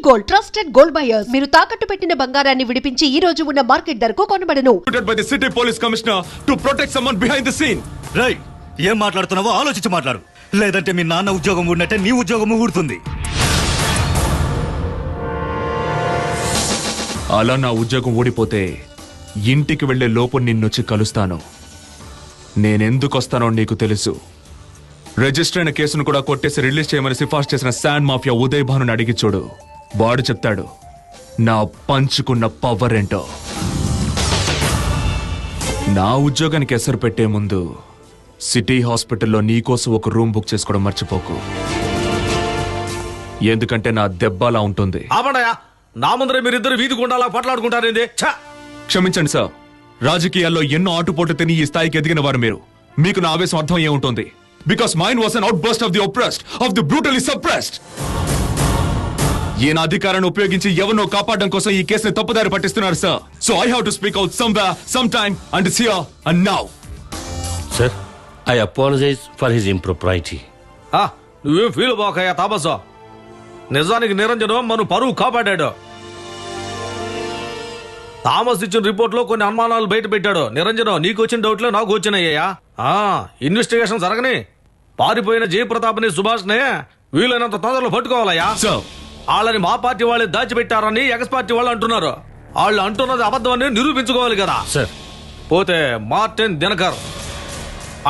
Gold trusted gold buyers. మీరు తాకట్టు పెట్టిన బంగారాన్ని విడిపించి ఈ రోజు ఉన్న మార్కెట్ ధరకు కొనబడను. By the city police commissioner to protect someone behind the scene. Right, ఏం మాట్లాడుతున్నావో ఆలోచించి మాట్లాడు, లేదంటే మీ నాన్న ఉద్యోగం ఊడినట్టే నీ ఉద్యోగం ఊడుతుంది. అలా నా ఉద్యోగం ఊడిపోతే ఇంటికి వెళ్లే లోపు నిన్నొచ్చి కలుస్తాను. నేనెందుకు వస్తానో నీకు తెలుసు. రిజిస్టర్ అయిన కేసును కూడా కొట్టేసి రిలీజ్ చేయమని సిఫార్సు చేసిన శాండ్ మాఫియా ఉదయ్ భానుని అడిగి చూడు. వాడు చెప్తాడు నా పంచుకున్న పవర్ ఏంటో. నా ఉద్యోగానికి ఎసరు పెట్టే ముందు సిటీ హాస్పిటల్లో నీకోసం ఒక రూమ్ బుక్ చేసుకోవడం మర్చిపోకు. ఎందుకంటే నా దెబ్బలా ఉంటుంది. నా ముందరే మీరిద్దరు వీధి గుండాలా పట్లాడుకుంటారేంది? క్షమించండి సార్, రాజకీయాల్లో ఎన్నో ఆటుపోటు తిని ఈ స్థాయికి ఎదిగిన వారు మీరు. మీకు నా ఆవేశం అర్థం ఏముంటుంది? Because mine was an outburst of the oppressed, of the brutally suppressed. ఈయన అధికారాన్ని ఉపయోగించి ఎవరినో కాపాడడం కోసం ఈ కేసుని తప్పుదారి పట్టిస్తున్నారు sir. So I have to speak out somewhere, sometime, and it's here and now. Sir, I apologize for his impropriety. నువ్వేం ఫీల్ బాకయ్యా తాపసా. నిజానికి నిరంజన్ మనం పరువు కాపాడాడు. థామస్ ఇచ్చిన రిపోర్ట్ లో కొన్ని అనుమానాలు బయట పెట్టాడు. నిరంజన్, నీకు వచ్చిన డౌట్లే నాకు వచ్చినాయ్యా. ఇన్వెస్టిగేషన్ జరగని పారిపోయిన జయప్రతాప్ని సుభాష్నే వీలైనంత తొందరలో పట్టుకోవాలయ్యా. వాళ్ళని మా పార్టీ వాళ్ళే దాచిపెట్టారని ఎక్స్ పార్టీ వాళ్ళు అంటున్నారు. వాళ్ళు అంటున్నది అబద్ధం అని నిరూపించుకోవాలి కదా సార్. పోతే మార్టిన్ దినకర్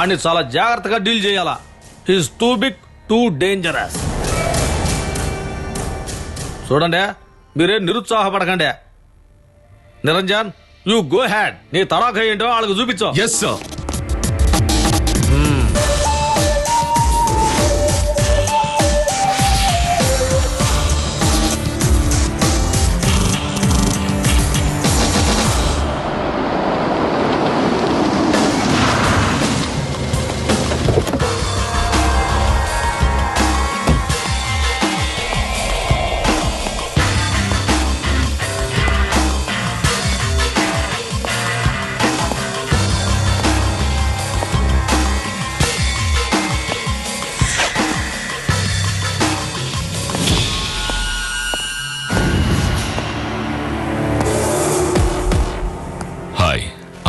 అని చాలా జాగ్రత్తగా డీల్ చేయాలా. He's too big, too dangerous. చూడండి, మీరేం నిరుత్సాహపడకండి. Niranjan, you go ahead. నీ తరాఖ ఏంటో వాళ్ళకి చూపించు. Yes sir.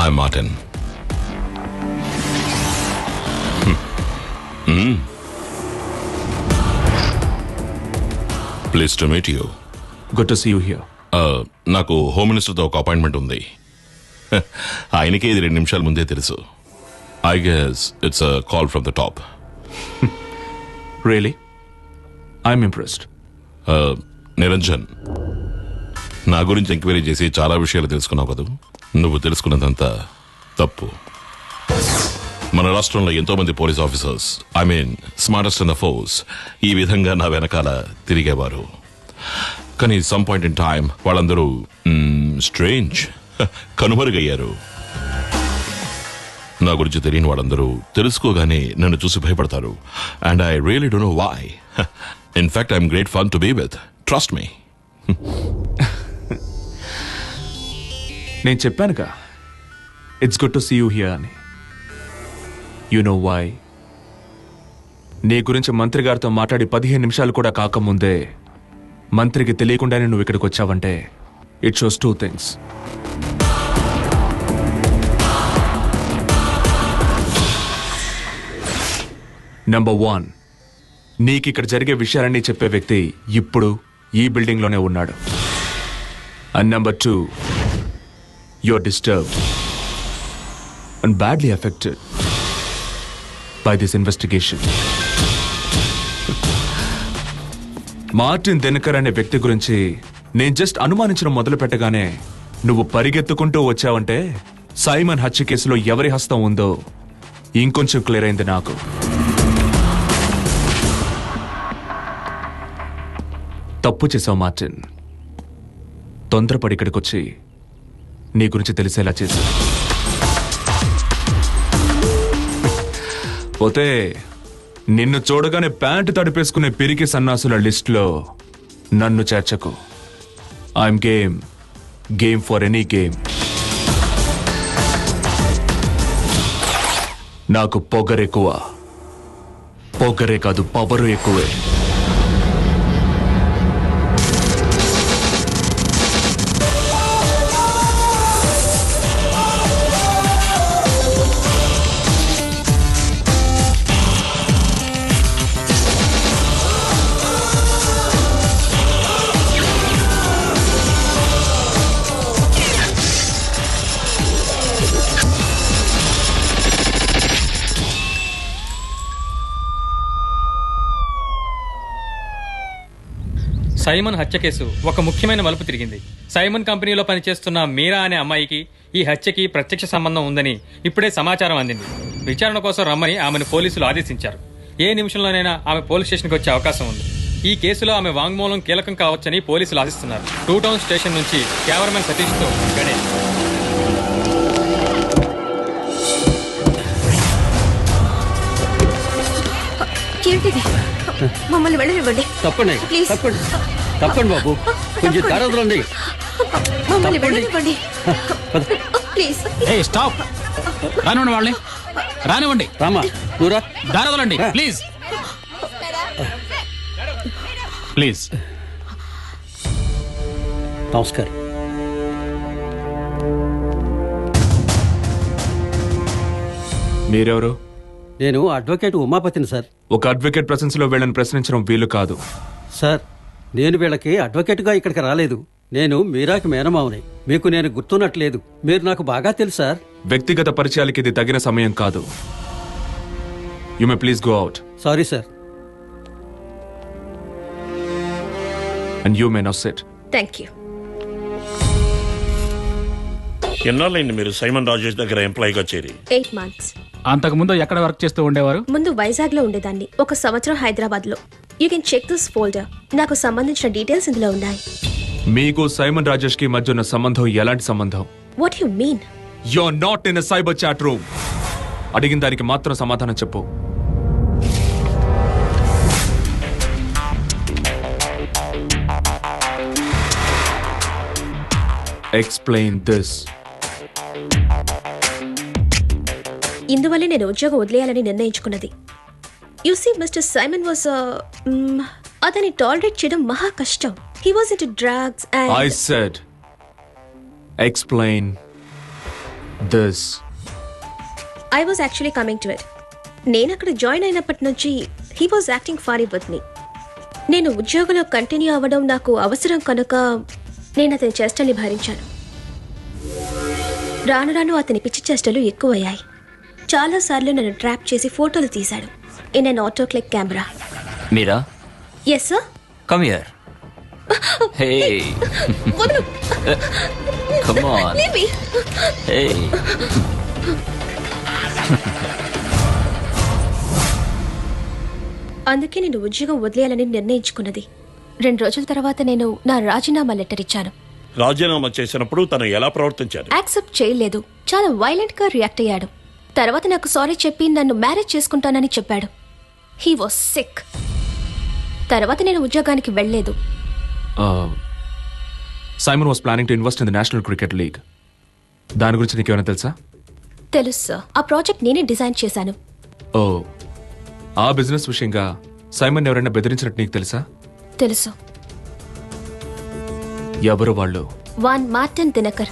I'm Martin. Pleased to meet you. Good to see you here. నాకు హోమ్ మినిస్టర్తో ఒక అపాయింట్మెంట్ ఉంది. ఆయనకే ఇది 2 నిమిషాల ముందే తెలుసు. I guess it's a call from the top. Really? I'm impressed. Niranjan, నా గురించి ఎంక్వైరీ చేసి చాలా విషయాలు తెలుసుకున్నావు కదా. నువ్వు తెలుసుకున్నదంతా తప్పు. మన రాష్ట్రంలో ఎంతో మంది police officers, I mean smartest in the force, ఈ విధంగా నా వెనకాల తిరిగేవారు. కానీ సమ్ పాయింట్ ఇన్ టైం వాళ్ళందరూ స్ట్రేంజ్ కనుమరుగయ్యారు. నా గురించి తెలియని వాళ్ళందరూ తెలుసుకోగానే నన్ను చూసి భయపడతారు. And I really don't know why. In fact I'm great fun to be with. Trust me. నేను చెప్పానుగా, it's good to see you here అని. You know why? నీ గురించి మంత్రి గారితో మాట్లాడి 15 నిమిషాలు కూడా కాకముందే మంత్రికి తెలియకుండానే నువ్వు ఇక్కడికి వచ్చావంటే ఇట్ షోస్ 2 things. నెంబర్ 1, నీకు ఇక్కడ జరిగే విషయాలన్నీ చెప్పే వ్యక్తి ఇప్పుడు ఈ బిల్డింగ్లోనే ఉన్నాడు. And number 2, you're disturbed and badly affected by this investigation. Martin Dinakar అనే వ్యక్తి గురించి నేను జస్ట్ అనుమానించడం మొదలు పెట్టగానే నువ్వు పరిగెత్తుకుంటూ వచ్చావంటే సైమన్ హత్య కేసులో ఎవరి హస్తం ఉందో ఇంకొంచెం క్లియర్ అయింది నాకు. తప్పు చేసావు మార్టిన్. తొందరపడి ఇక్కడికి వచ్చి నీ గురించి తెలిసేలా చేశా. పోతే నిన్ను చూడగానే ప్యాంటు తడిపేసుకునే పిరికి సన్నాసుల లిస్టులో నన్ను చేర్చకు. I'm game for any game. నాకు పొగరెక్కువ. పొగరే కాదు, పవరు ఎక్కువే. సైమన్ హత్య కేసు ఒక ముఖ్యమైన మలుపు తిరిగింది. సైమన్ కంపెనీలో పనిచేస్తున్న మీరా అనే అమ్మాయికి ఈ హత్యకి ప్రత్యక్ష సంబంధం ఉందని ఇప్పుడే సమాచారం అందింది. విచారణ కోసం రమ్మని ఆమెను పోలీసులు ఆదేశించారు. ఏ నిమిషంలోనైనా ఆమె పోలీస్ స్టేషన్కి వచ్చే అవకాశం ఉంది. ఈ కేసులో ఆమె వాంగ్మూలం కీలకం కావచ్చని పోలీసులు ఆశిస్తున్నారు. 2 టౌన్ స్టేషన్ నుంచి కెమెరామెన్ సతీష్తో గణేష్. ఏంటిది? మమ్మల్ని వెళ్ళనివ్వండి. తప్పండి ప్లీజ్. తప్పండి తప్పండి బాబు, కొంచెం దారదులండి. మమ్మల్ని వెళ్ళనివ్వండి ప్లీజ్. స్టాప్, రానివ్వండి వాళ్ళని, రానివ్వండి. రామా నువ్వురా. దారదులండి ప్లీజ్, ప్లీజ్. నమస్కారం. మీరెవరు? నేను అడ్వకేట్ ఉమాపతిని సార్. ఒక అడ్వకేట్ ప్రెసెన్స్ లో వీళ్ళని ప్రశ్నించడం వీలు కాదు. సార్, నేను వీళ్ళకి అడ్వకేట్గా ఇక్కడికి రాలేదు. నేను మీరాకి మేనమావని. మీకు నేను గుర్తున్నట్లేదు. మీరు నాకు బాగా తెలుసు సార్. వ్యక్తిగత పరిచయాలకి ఇది తగిన సమయం కాదు. You may please go out. Sorry sir. And you may now sit. Thank you. ఎన్నాళ్ళైంది మీరు సైమన్ రాజేష్ దగ్గర ఎంప్లాయీగా చేరి? 8 months. అంతకుముందు ఎక్కడ వర్క్ చేస్తూ ఉండేవారు? ముందు వైజాగ్ లో ఉండేదాన్ని. 1 సంవత్సరం హైదరాబాద్ లో. You can check this folder. నాకు సంబంధించిన డీటెయిల్స్ ఇందులో ఉన్నాయి. మీకు సైమన్ రాజేష్ కి మధ్య ఉన్న సంబంధం ఎలాంటి సంబంధం? What you mean? You are not in a cyber chat room. అడిగిన దానికి మాత్రం సమాధానం చెప్పు. Explain this. ఇందువల్లే నేను ఉద్యోగం వదిలేయాలని నిర్ణయించుకున్నది. You see mister Simon was అతని టాలరేట్ చేయడం మహా కష్టం. He was into drugs and I said explain this. I was actually coming to it. నేను అక్కడ జాయిన్ అయినప్పటి నుంచి he was acting ఫారీ with me. నేను ఉద్యోగంలో కంటిన్యూ అవ్వడం నాకు అవసరం కనుక నేను అతని చేష్టల్ని భరించాను. రాను రాను అతని పిచ్చి చేష్టలు ఎక్కువయ్యాయి. చాలాసార్లు నన్ను ట్రాప్ చేసి ఫోటోలు తీశాడు in an auto click camera. Meera? Yes sir. Come here. Hey, come on. Hey. అందుకే నేను ఉద్యోగం వదిలేయాలని నిర్ణయించుకున్నది. 2 రోజుల తర్వాత నేను నా రాజీనామా లెటర్ ఇచ్చాను. రాజీనామా చేసినప్పుడు తను ఎలా ప్రవర్తించారు? యాక్సెప్ట్ చేయలేదు. చాలా వైలెంట్ గా రియాక్ట్ అయ్యాడు. తర్వాత నాకు సారీ చెప్పి నన్ను మ్యారేజ్ చేసుకుంటానని చెప్పాడు. He was sick. తర్వాత నేను ఉద్యోగానికి వెళ్ళలేదు. Simon was planning to invest in the national cricket league. దాని గురించి నీకేమైనా తెలుసా? తెలుసు సార్. ఆ ప్రాజెక్ట్ నేనే డిజైన్ చేశాను. ఓ, ఆ బిజినెస్ విషయంగా సైమన్ ఎవరైనా బెదిరించినట్టు నీకు తెలుసా? తెలుసు. ఎవరు వాళ్ళు? Van Martin Dinakar.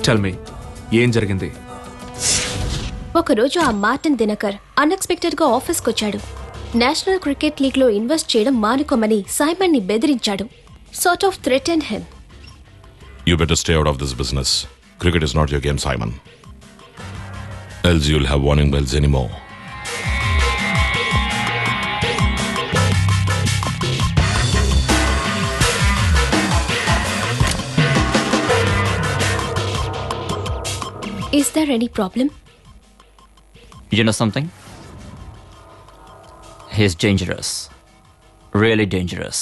Tell me, ఏం జరిగింది? ఒకరోజు ఆ మార్టిన్ దినకర్ అన్ఎక్స్పెక్టెడ్ గా ఆఫీస్కి వచ్చాడు. నేషనల్ క్రికెట్ లీగ్ లో ఇన్వెస్ట్ చేయడం మానుకోమని సైమన్ ని బెదిరించాడు. Sort of threaten him. You better stay out of this business. Cricket is not your game, Simon. Else you'll have warning bells anymore. Is there any problem? You know something? He's dangerous. Really dangerous.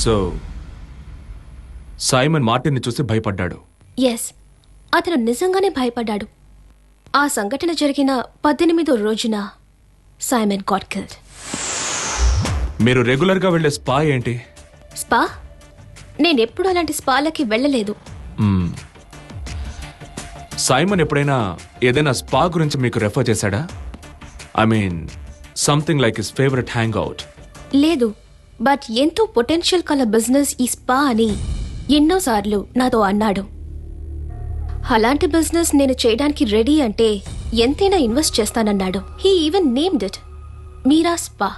So Simon Martin ని చూసి భయపడ్డాడు. Yes, అతను నిజంగానే భయపడ్డాడు. ఆ సంఘటన జరిగిన 18వ రోజున సైమన్ గాట్ కిల్డ్. మీరు రెగ్యులర్ గా వెళ్లే స్పా ఏంటి? స్పా? నేనెప్పుడు అలాంటి స్పాలకి వెళ్ళలేదు. సైమన్ ఎప్పుడైనా ఏదైనా స్పా గురించి మీకు రెఫర్ చేశాడా? I mean something like his favourite hang out. లేదు, బట్ ఎంతో పొటెన్షియల్ కల బిజినెస్ ఈ స్పా అని ఎన్నోసార్లు నాతో అన్నాడు. అలాంటి బిజినెస్ నేను చేయడానికి రెడీ అంటే ఎంతైనా ఇన్వెస్ట్ చేస్తానన్నాడు. He even named it Meera spa.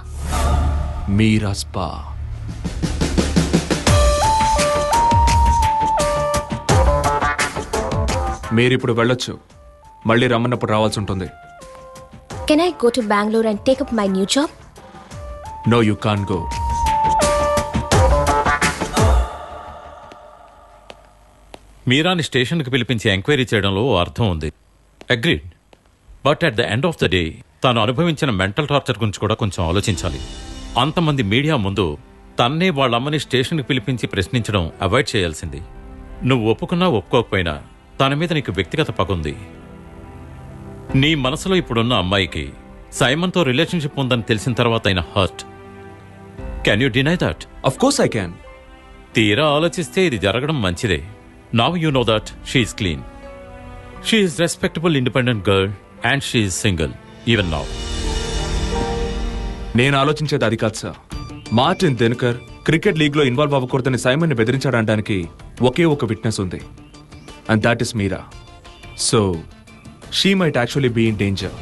Meera spa. మీరిప్పుడు వెళ్ళొచ్చు. మళ్ళీ రమ్మన్నప్పుడు రావాల్సి ఉంటుంది. Can I go to Bengaluru and take up my new job? No you can go. మీరాని స్టేషన్కి పిలిపించి ఎంక్వైరీ చేయడంలో ఓ అర్థం ఉంది. Agreed. But at the end of the day తాను అనుభవించిన మెంటల్ టార్చర్ గురించి కూడా కొంచెం ఆలోచించాలి. అంతమంది మీడియా ముందు తన్నే వాళ్ళమ్మని స్టేషన్కి పిలిపించి ప్రశ్నించడం అవాయిడ్ చేయాల్సింది. నువ్వు ఒప్పుకున్నా ఒప్పుకోకపోయినా తన మీద నీకు వ్యక్తిగత పగుంది. నీ మనసులో ఇప్పుడున్న అమ్మాయికి సైమన్తో రిలేషన్షిప్ ఉందని తెలిసిన తర్వాత అయిన hurt. Can you deny that? Of course I can. తీరా ఆలోచిస్తే ఇది జరగడం మంచిదే. Now you know that she is clean. She is respectable, independent girl and she is single even now. నేను ఆలోచించేది అది కాదు sir. Martin Dinakar cricket league లో ఇన్వాల్వ్ అవ్వకూడదని సైమన్ ని బెదిరించాడనడానికి ఒకే ఒక విట్నెస్ ఉంది, and that is Meera. So she might actually be in danger.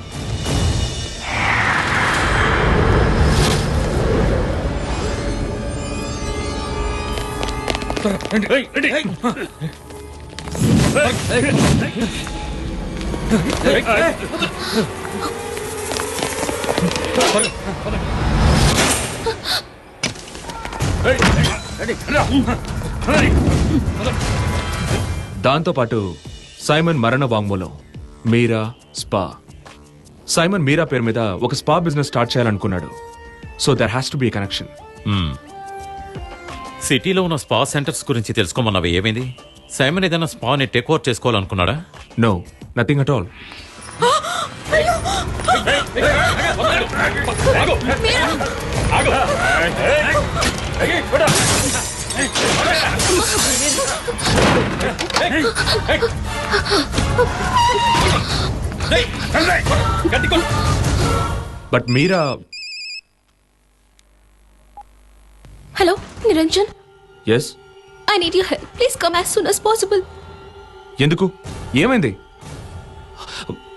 దాంతోపాటు సైమన్ మరణ వాంగ్మూలం, మీరా స్పా. సైమన్ మీరా పేరు మీద ఒక స్పా బిజినెస్ స్టార్ట్ చేయాలనుకున్నాడు. So there has to be connection. సిటీలో ఉన్న స్పా సెంటర్స్ గురించి తెలుసుకోమన్నవి ఏమైంది? సైమన్ ఏదైనా స్పాని టేక్ ఓవర్ చేసుకోవాలనుకున్నాడా? No, nothing at all. But Meera. Hello Niranjan, yes. I need your help. Please come as soon as possible. ఎందుకు? ఏమైంది?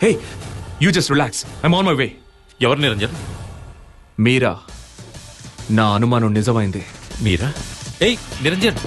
Hey, you just relax. I'm on my way. ఎవరు నిరంజన్? మీరా. నా అనుమానం నిజమైంది. మీరా? ఏయ్ నిరంజన్,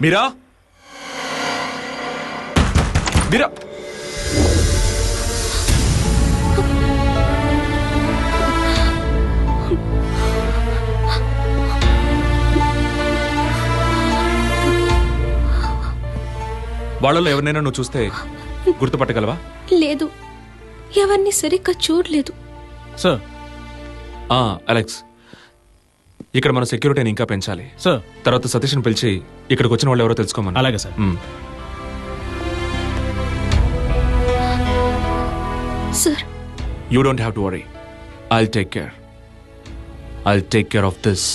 మీరా, మీరా. వాళ్ళలో ఎవరినైనా నువ్వు చూస్తే గుర్తుపట్టగలవా? లేదు, ఎవరిని సరిగ్గా చూడలేదు. సార్. అలెక్స్, ఇక్కడ మన సెక్యూరిటీని ఇంకా పెంచాలి సార్. తర్వాత సతీష్ని పిలిచి ఇక్కడికి వచ్చిన వాళ్ళు ఎవరో తెలుసుకోమని. అలాగే sir. Sir, you don't have to worry. I'll take care. I'll take care of this.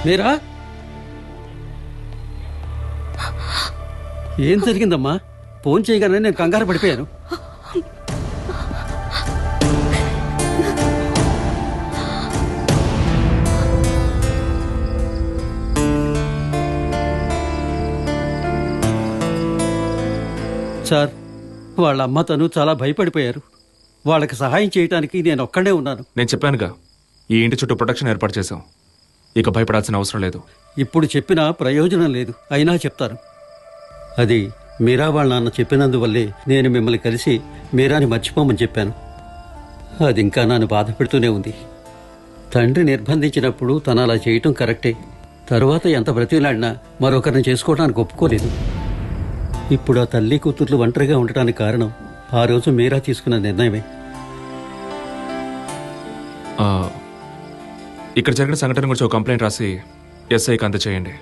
Meera, ఏం జరిగిందమ్మా? ఫోన్ చేయగానే నేను కంగారు పడిపోయాను. సార్, వాళ్ళ అమ్మ తను చాలా భయపడిపోయారు. వాళ్ళకి సహాయం చేయడానికి నేను ఒక్కడే ఉన్నాను. నేను చెప్పానుగా, ఈ ఇంటి చుట్టూ ప్రొటెక్షన్ ఏర్పాటు చేశాం. ఇక భయపడాల్సిన అవసరం లేదు. ఇప్పుడు చెప్పినా ప్రయోజనం లేదు, అయినా చెప్తాను. అది మీరా వాళ్ళ నాన్న చెప్పినందువల్లే నేను మిమ్మల్ని కలిసి మీరాని మర్చిపోమని చెప్పాను. అది ఇంకా నన్ను బాధ పెడుతూనే ఉంది. తండ్రి నిర్బంధించినప్పుడు తను అలా చేయటం కరెక్టే. తరువాత ఎంత బ్రతిలాడినా మరొకరిని చేసుకోవడానికి ఒప్పుకోలేదు. ఇప్పుడు ఆ తల్లి కూతుర్లు ఒంటరిగా ఉండటానికి కారణం ఆ రోజు మీరా తీసుకున్న నిర్ణయమే. ఇక్కడ జరిగిన సంఘటన గురించి ఒక కంప్లైంట్ రాసి ఎస్ఐకి అందచేయండి.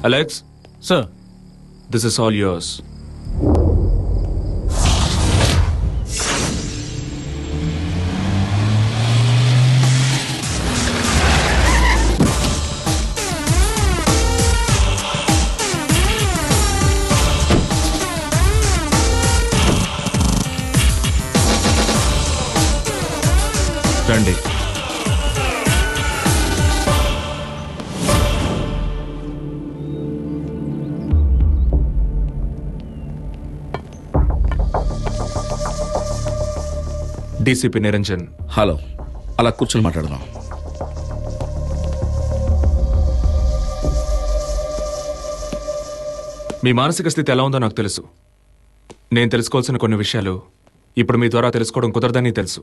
Alex. Sir. This is all yours. రండి. డీసీపీ నిరంజన్. హలో, అలా కూర్చొని మాట్లాడదాం. మీ మానసిక స్థితి ఎలా ఉందో నాకు తెలుసు. నేను తెలుసుకోవాల్సిన కొన్ని విషయాలు ఇప్పుడు మీ ద్వారా తెలుసుకోవడం కుదరదని తెలుసు.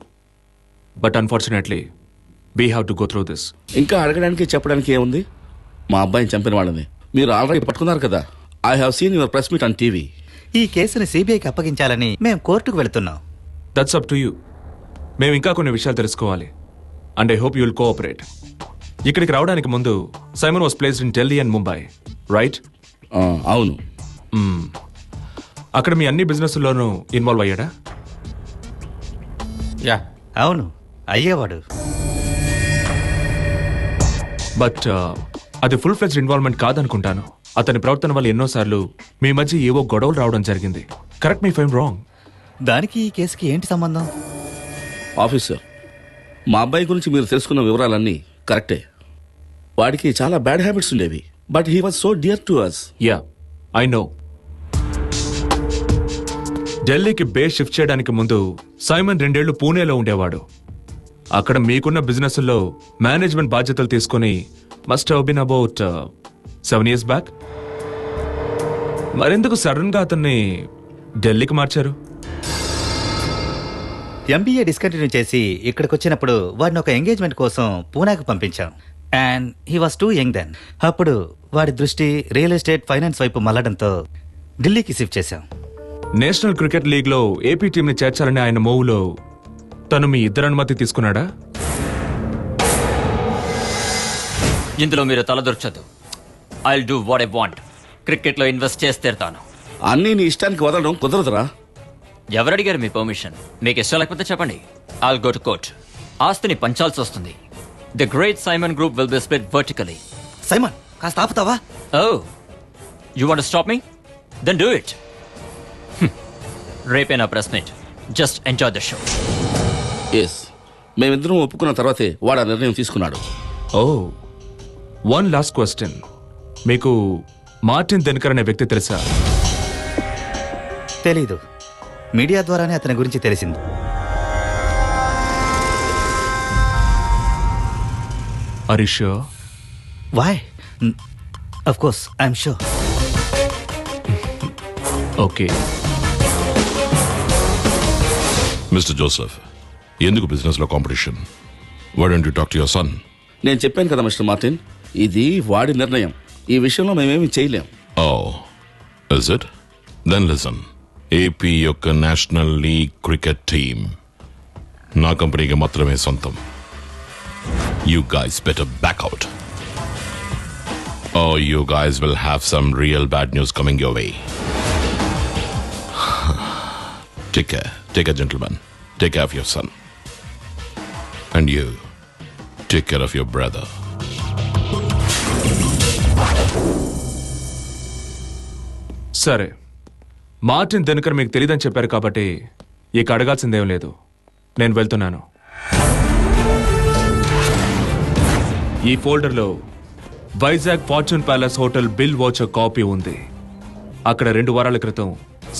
But unfortunately we have to go through this. ఇంకా అడగడానికి చెప్పడానికి ఏముంది? మా అబ్బాయిని చంపిన వాళ్ళని మీరు ఆల్రెడీ పట్టుకున్నారు కదా. I have seen your press meet on TV. ఈ కేసుని సిబిఐకి అప్పగించాలని మేము కోర్టుకు వెళుతున్నాం. That's up to you. మేము ఇంకా కొన్ని విషయాలు తెలుసుకోవాలి. And I hope you will cooperate. ఇక్కడికి రావడానికి ముందు Simon was placed in Delhi and Mumbai, right? అవును. అక్కడ మీ అన్ని బిజినెస్లోనూ ఇన్వాల్వ్ అయ్యాడా? యా, అవును, అయ్యేవాడు. బట్ అది ఫుల్ ఫ్లెజ్డ్ ఇన్వాల్వ్మెంట్ కాదనుకుంటాను. అతని ప్రవర్తన వల్ల ఎన్నోసార్లు మీ మధ్య ఏవో గొడవలు రావడం జరిగింది. Correct me if I'm wrong. దానికి ఈ కేసుకి ఏంటి సంబంధం? ఆఫీసర్, మా అబ్బాయి గురించి మీరు తెలుసుకున్న వివరాలన్నీ కరెక్టే. వాడికి చాలా బ్యాడ్ హ్యాబిట్స్ ఉండేవి. But he was so dear to us. Yeah, I know. ఢిల్లీకి బేస్ షిఫ్ట్ చేయడానికి ముందు సైమన్ 2 ఏళ్లు పూణేలో ఉండేవాడు. అక్కడ మీకున్న బిజినెస్లో మేనేజ్మెంట్ బాధ్యతలు తీసుకుని must have been about 7 years back. మరెందుకు సడన్ గా అతన్ని ఢిల్లీకి మార్చారు? ఎంబీఏ డిస్కంటిన్యూ చేసి ఇక్కడికి వచ్చినప్పుడు వాడిని ఒక ఎంగేజ్మెంట్ కోసం పూనాకు పంపించాం. And he was too young then. అప్పుడు వాడి దృష్టి రియల్ ఎస్టేట్, ఫైనాన్స్ వైపు మళ్ళడంతో ఢిల్లీకి షిఫ్ట్ చేశాం. నేషనల్ క్రికెట్ లీగ్ లో ఏపీ టీంని చేర్చాలని ఆయన మూవ్లో తను మీ ఇద్దరు అనుమతి తీసుకున్నాడా? ఇందులో మీరు తలదొరచదు. I'll do what I want. Cricket లో ఇన్వెస్ట్ చేస్తేరుతాను. అన్నీ నీ ఇష్టానికి వదలడం కుదరదురా. ఎవరు అడిగారు మీ పర్మిషన్? మీకు ఇష్టం లేకపోతే చెప్పండి. I'll go to court. ఆస్తిని పంచాల్సి వస్తుంది. The great Simon group will be split vertically. Simon, కాస్త ఆపుతావా? Oh, you want to stop me? Then do it. రేపే నా press meet. Just enjoy the show. Yes, మేమిద్దరం ఒప్పుకున్న తర్వాతే వాడు ఆ నిర్ణయం తీసుకున్నాడు. Oh, one last question. మీకు మార్టిన్ దెనకర్ అనే వ్యక్తి తెలుసా? తెలీదు. మీడియా ద్వారానే అతని గురించి తెలిసింది. Are you sure? Why? Of course I'm sure. Okay. Mister Joseph, ఎందుకు బిజినెస్ లో competition? Why don't you talk to your son? నేను చెప్పాను కదా మిస్టర్ మార్టిన్, ఇది వాడి నిర్ణయం. ఈ విషయంలో మేమేమీ చేయలేం. Oh, is it? Then listen. AP యొక్క నేషనల్ లీగ్ క్రికెట్ టీమ్ నా కంపెనీకి మాత్రమే సొంతం. You guys better back out. Or you guys will have some real bad news coming your way. Take care, gentlemen. Take care of your son. And you, take care of your brother. సరే, Martin దెనకర్ మీకు తెలియదని చెప్పారు కాబట్టి ఇక అడగాల్సిందేం లేదు. నేను వెళ్తున్నాను. ఈ ఫోల్డర్లో Vizag fortune palace hotel bill voucher copy ఉంది. అక్కడ 2 వారాల క్రితం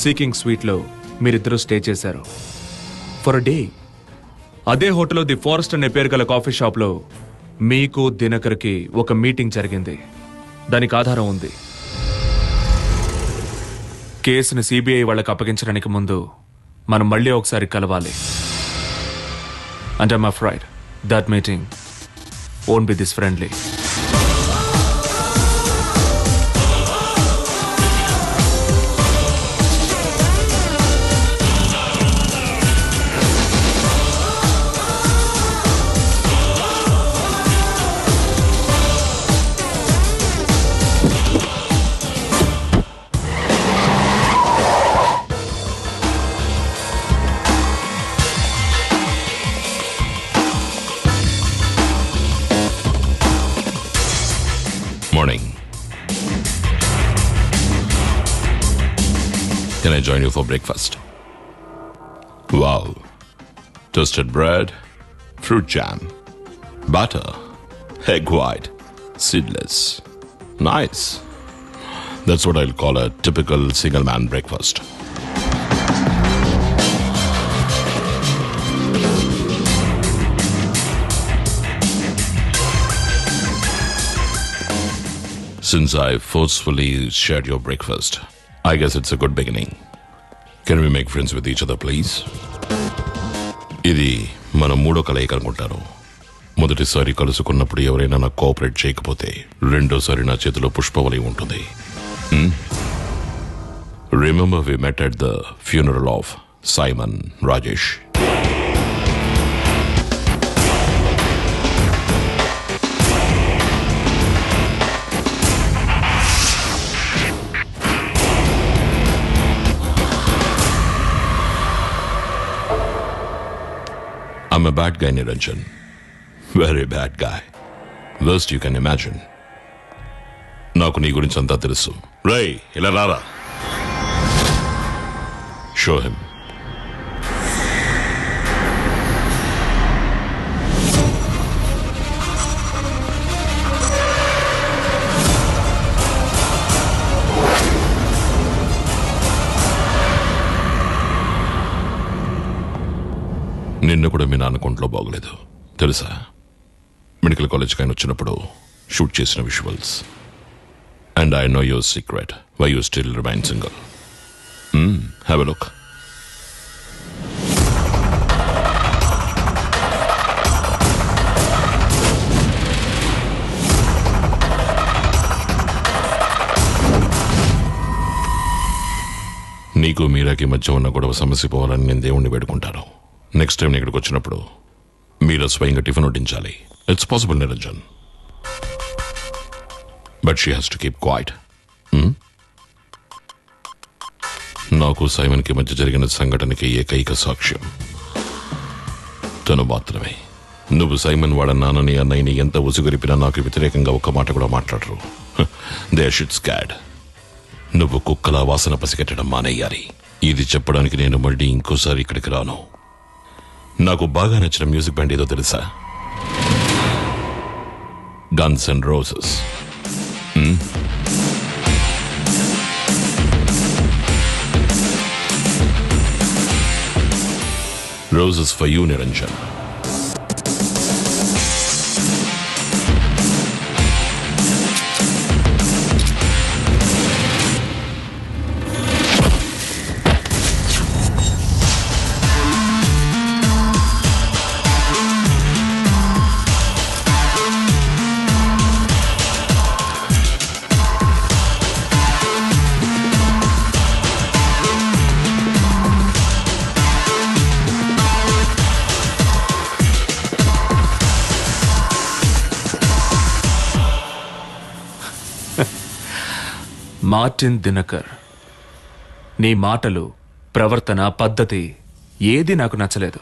సీకింగ్ స్వీట్లో మీరిద్దరూ స్టే చేశారు ఫర్ అ డే. అదే హోటల్లో ది ఫారెస్ట్ అనే పేరు గల కాఫీ షాప్లో మీకు దినకర్కి ఒక మీటింగ్ జరిగింది. దానికి ఆధారం ఉంది. కేసుని సిబిఐ వాళ్ళకి అప్పగించడానికి ముందు మనం మళ్ళీ ఒకసారి కలవాలి. And I'm afraid that meeting won't be this friendly. Morning. Can I join you for breakfast? Wow. Toasted bread, fruit jam, butter, egg white, seedless. Nice. That's what I'll call a typical single man breakfast. Since I forcefully shared your breakfast, I guess it's a good beginning. Can we make friends with each other, please? ఇది మన మూడో కలయిక అనుకుంటాను. మొదటిసారి కలుసుకున్నప్పుడు ఎవరైనా నాకు cooperate చేయకపోతే రెండోసారి నా చేతిలో పుష్పవలయం ఉంటుంది. Remember we met at the funeral of Simon Rajesh. I'm a bad guy, Niranjan. Very bad guy. Worst you can imagine. నాకు నీ గురించి అంతా తెలుసు. రేయ్, ఇలా రారా. Show him. నిన్ను కూడా మీ నాన్న కొంట్లో బాగోలేదు తెలుసా? మెడికల్ కాలేజ్కి ఆయన వచ్చినప్పుడు షూట్ చేసిన visuals. And I know your secret why you still remain single. Have a look. నీకు మీరాకి మధ్య ఉన్న గొడవ సమస్య పోవాలని నేను దేవుణ్ణి వేడుకుంటాను. నెక్స్ట్ టైం ఇక్కడికి వచ్చినప్పుడు మీరా స్వయంగా టిఫిన్ వడ్డించాలి. It's possible Niranjan, but she has to keep quiet. నాకు సైమన్కి మధ్య జరిగిన సంఘటనకి ఏకైక సాక్ష్యం తను మాత్రమే. నువ్వు సైమన్ వాళ్ళ నాన్నని అన్నయ్యని ఎంత ఉసుగొరిపినా నాకు వ్యతిరేకంగా ఒక్క మాట కూడా మాట్లాడరు. They should scared. నువ్వు కుక్కలా వాసన పసిగట్టడం మానేయాలి. ఇది చెప్పడానికి నేను మళ్ళీ ఇంకోసారి ఇక్కడికి రాను. నాకు బాగా నచ్చిన మ్యూజిక్ బ్యాండ్ ఏదో తెలుసా? Guns and roses. Roses for you, Niranjan. Martin Dinakar, నీ మాటలు, ప్రవర్తన, పద్ధతి ఏది నాకు నచ్చలేదు.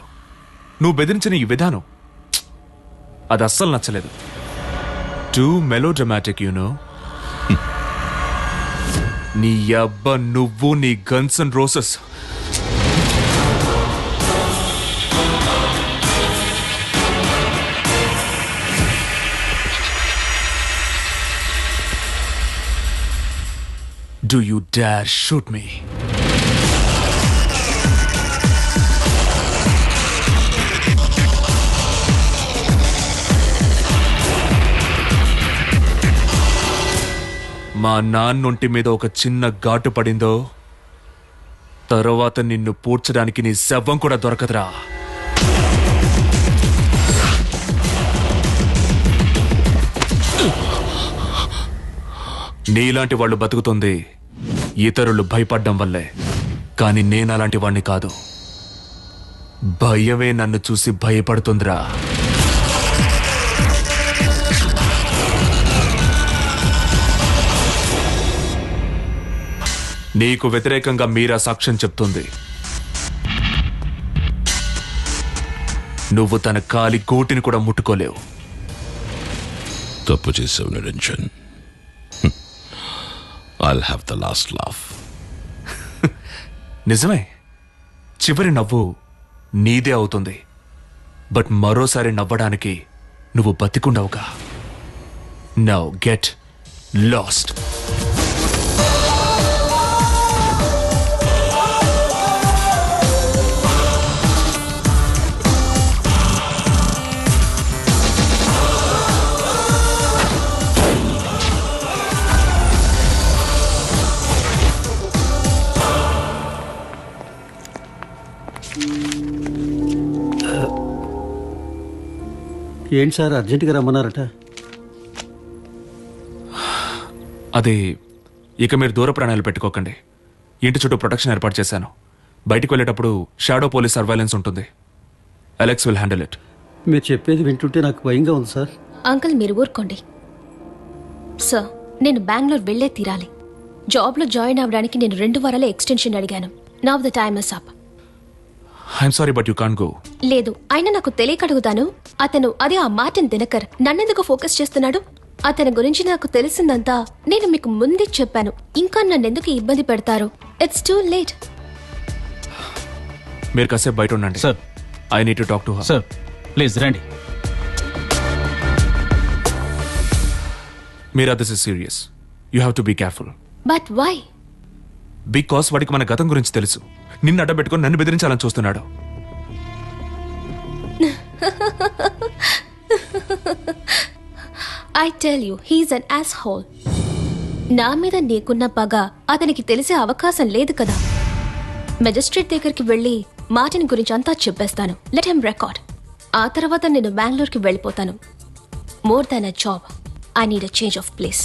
నువ్వు బెదిరించిన ఈ విధానం అది అస్సలు నచ్చలేదు. Too melodramatic you know. నీ అబ్బ నువ్వు నీ guns and roses. Do you dare shoot me? మా నాన్నొంటి మీద ఒక చిన్న ఘాటు పడిందో తర్వాత నిన్ను పూడ్చడానికి నీ శవం కూడా దొరకదురా. నీలాంటి వాళ్ళు బతుకుతుంది ఇతరులు భయపడ్డం వల్లే, కానీ నేను అలాంటి వాణ్ణి కాదు. భయమే నన్ను చూసి భయపడుతుందిరా. నీకు వ్యతిరేకంగా మీరా సాక్ష్యం చెప్తుంది. నువ్వు తన కాలి గోటిని కూడా ముట్టుకోలేవు. తప్పు చేసావు Niranjan. I'll have the last laugh. నిజమే, చివరి నవ్వు నీదే అవుతుంది. బట్ మరోసారి నవ్వడానికి నువ్వు బతికుండవుగా. Now get lost. ఏంటి సార్ అర్జెంటుగా రమ్మన్నారట? అది ఇక మీరు దూర ప్రాణాలు పెట్టుకోకండి. ఇంటి చుట్టూ ప్రొటెక్షన్ ఏర్పాటు చేశాను. బయటికి వెళ్ళేటప్పుడు షాడో పోలీస్ సర్వైలెన్స్ ఉంటుంది. Alex will handle it. మీరు చెప్పేది వింటుంటే నాకు భయంగా ఉంది సార్. అంకుల్ మీరు ఊరుకోండి. సార్ నేను బెంగళూరు వెళ్ళే తీరాలి. జాబ్లో జాయిన్ అవ్వడానికి నేను 2 వారాల ఎక్స్టెన్షన్ అడిగాను. Now the time is up. I'm sorry but you can't go. లేదు, అయినా నాకు తెలియక అడుగుతాను. అతను అదే ఆ మార్టిన్ దినకర్ నన్నెందుకు ఫోకస్ చేస్తున్నాడు? అతని గురించి నాకు తెలిసిందంతా నేను మీకు ముందే చెప్పాను. ఇంకా నన్నెందుకు ఇబ్బంది పెడతారు? It's too late. మీరు కాసేపు బయట ఉండండి. Sir I need to talk to her. Sir please రండి. Meera, this is serious. You have to be careful. But why? Because వాడికి మన గతం గురించి తెలుసు. నిన్ను అడ్డబెట్టుకొని నన్ను బెదిరించాలని చూస్తున్నాడు. I tell you, he's an asshole. నా మీద నీకున్న పగ అతనికి తెలిసే అవకాశం లేదు కదా. మెజిస్ట్రేట్ దగ్గరికి వెళ్ళి మార్టిన్ గురించి అంతా చెప్పేస్తాను. Let him record. ఆ తర్వాత నేను బెంగళూరుకి వెళ్ళిపోతాను. More than a job, I need a change of place.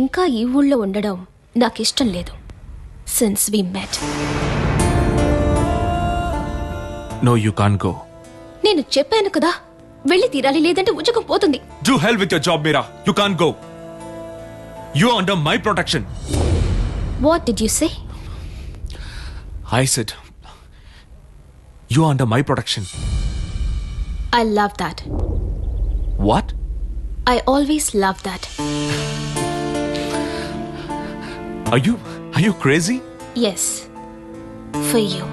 ఇంకా ఈ ఊళ్ళో ఉండడం నాకు ఇష్టం లేదు. Since we met. No you can't go. నేను చెప్పాను కదా, వెళ్ళి తీరాలి, లేదంటే ఉద్యోగం పోతుంది. Do hell with your job, Meera. You can't go. You're under my protection. What did you say? I said, you're under my protection. I love that. What? I always love that. Are you crazy? Yes, for you.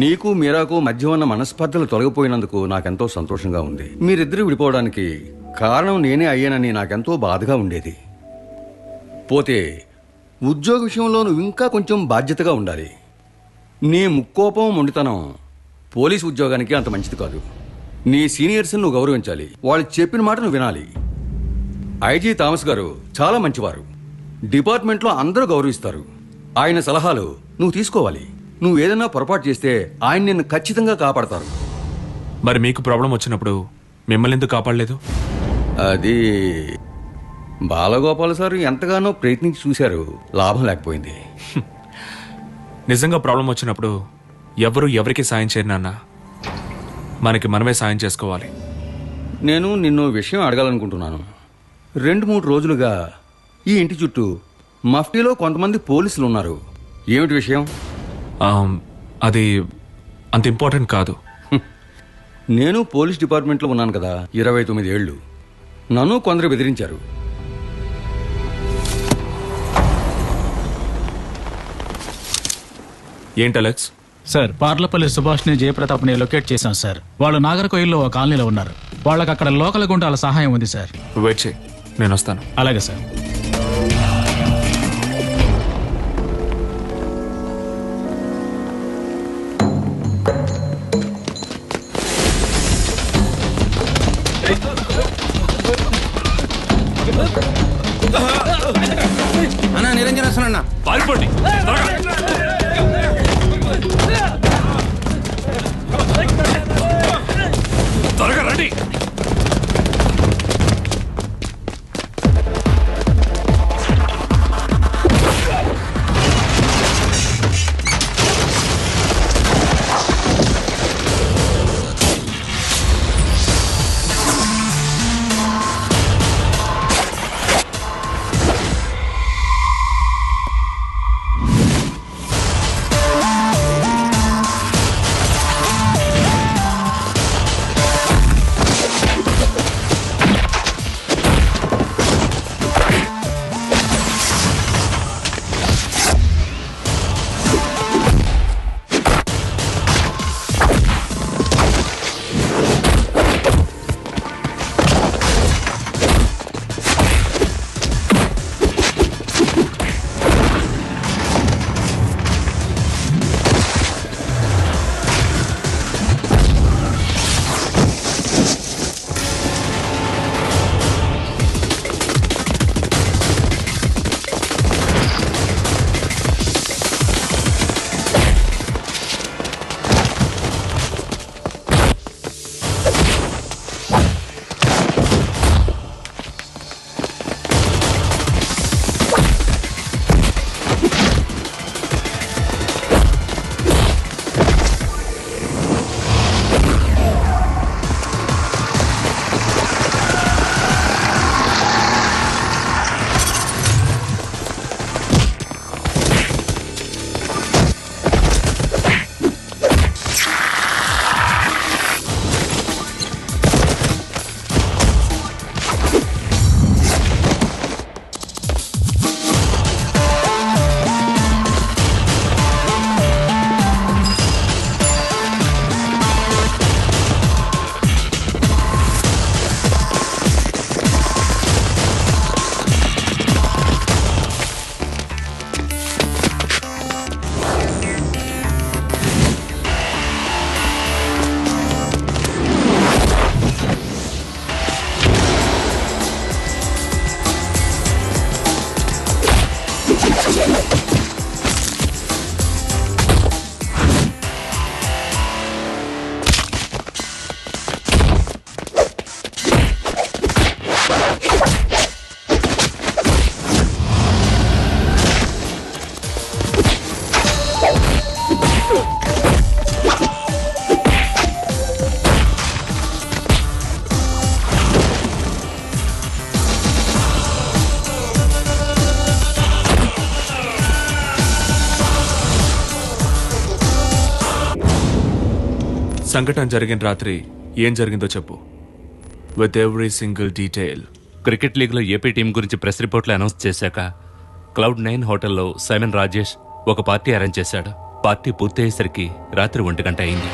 నీకు మీరాకు మధ్య ఉన్న మనస్పర్ధలు తొలగిపోయినందుకు నాకెంతో సంతోషంగా ఉంది. మీరిద్దరూ విడిపోవడానికి కారణం నేనే అయ్యానని నాకెంతో బాధగా ఉండేది. పోతే ఉద్యోగ విషయంలో నువ్వు ఇంకా కొంచెం బాధ్యతగా ఉండాలి. నీ ముక్కోపం మొండితనం పోలీసు ఉద్యోగానికి అంత మంచిది కాదు. నీ సీనియర్స్ని నువ్వు గౌరవించాలి. వాళ్ళు చెప్పిన మాట నువ్వు వినాలి. ఐజీ థామస్ గారు చాలా మంచివారు. డిపార్ట్మెంట్లో అందరూ గౌరవిస్తారు. ఆయన సలహాలు నువ్వు తీసుకోవాలి. నువ్వు ఏదైనా పొరపాటు చేస్తే ఆయన నిన్ను ఖచ్చితంగా కాపాడతారు. మరి మీకు ప్రాబ్లం వచ్చినప్పుడు మిమ్మల్ని ఎందుకు కాపాడలేదు? అది బాలగోపాల్ సార్ ఎంతగానో ప్రయత్నించి చూశారు, లాభం లేకపోయింది. నిజంగా ప్రాబ్లం వచ్చినప్పుడు ఎవరు ఎవరికి సాయం చేయరు నాన్న. మనకి మనమే సాయం చేసుకోవాలి. నేను నిన్ను విషయం అడగాలనుకుంటున్నాను. 2-3 రోజులుగా ఈ ఇంటి చుట్టూ మఫ్టీలో కొంతమంది పోలీసులు ఉన్నారు. ఏమిటి విషయం? అది అంత ఇంపార్టెంట్ కాదు. నేను పోలీస్ డిపార్ట్మెంట్లో ఉన్నాను కదా 29 ఏళ్ళు. నన్ను కొందరు బెదిరించారు. ఏంటి అలెక్స్? సార్ పార్లపల్లి సుభాష్ని జయప్రతాప్ని లొకేట్ చేశాం సార్. వాళ్ళు నాగర్కోయిల్లో ఒక కాలనీలో ఉన్నారు. వాళ్ళకి అక్కడ లోకల్ గుండాల సహాయం ఉంది సార్. వెయిట్ చేయి, నేను వస్తాను. అలాగే సార్. అన్నా నిరంజన్ వస్తున్నా. పారిపోండి. త్వరగా రండి. సంఘటన జరిగిన రాత్రి ఏం జరిగిందో చెప్పు, with every single detail. Cricket లీగ్లో ఏపీ టీం గురించి ప్రెస్ రిపోర్ట్లు అనౌన్స్ చేశాక క్లౌడ్9 హోటల్లో సైమన్ రాజేష్ ఒక పార్టీ అరేంజ్ చేశాడు. పార్టీ పూర్తయ్యేసరికి రాత్రి 1 గంట అయింది.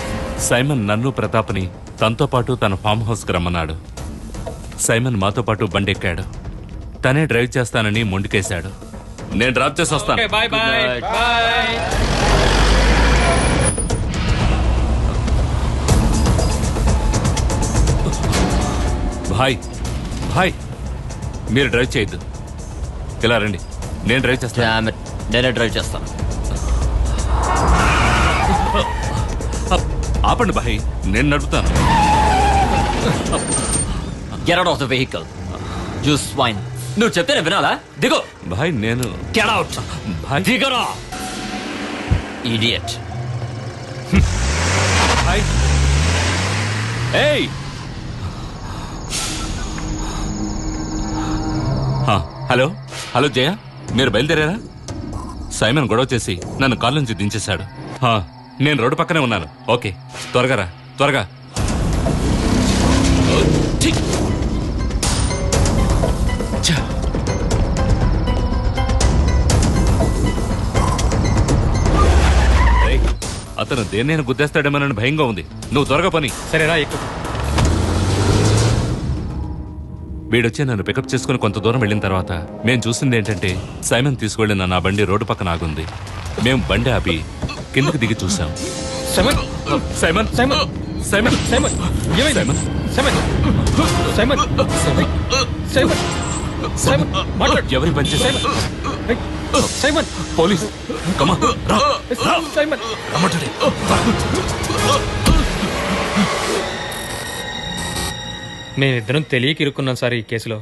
సైమన్ నన్ను ప్రతాప్ని తనతో పాటు తన ఫామ్ హౌస్కి రమ్మన్నాడు. సైమన్ మాతో పాటు బండెక్కాడు. తనే డ్రైవ్ చేస్తానని మొండికేశాడు. నేను డ్రాప్ చేసి వస్తాను. Bye bye bye. భాయ్ భాయ్, మీరు డ్రైవ్ చేయొద్దు. ఇలా రండి, నేను డ్రైవ్ చేస్తాను. నేనే డ్రైవ్ చేస్తాను. ఆపండి భాయ్, నేను నడుపుతాను. Get out of the vehicle. You swine. నువ్వు చెప్తేనే వినాలా? దిగు. భాయ్ నేను Get out. భాయ్ దిగరా. Idiot. భాయ్. ఏయ్. హలో హలో జయ, మీరు బయలుదేరారా? సైమన్ గొడవ చేసి నన్ను కాల్ నుంచి దించేశాడు. నేను రోడ్డు పక్కనే ఉన్నాను. ఓకే, త్వరగా రా, త్వరగా. అతను దేన్నైనా గుద్దేస్తాడేమోనని భయంగా ఉంది. నువ్వు త్వరగా పని. సరేరా, ఎక్కు. వీడొచ్చి నన్ను పికప్ చేసుకుని కొంత దూరం వెళ్ళిన తర్వాత మేము చూసింది ఏంటంటే సైమన్ తీసుకువెళ్ళిన నా బండి రోడ్డు పక్కన ఆగుంది. మేము బండి ఆపి కిందకి దిగి చూసాం. Simon Simon Simon Simon Simon ఏమైంది? Simon Simon Simon Simon Simon మాట్లాడు. ఎవరి పని చేశారు? Simon police. కమా రా. సైమన్ మేమిద్దరం తెలియక ఇరుక్కున్నాం సార్. ఈ కేసులో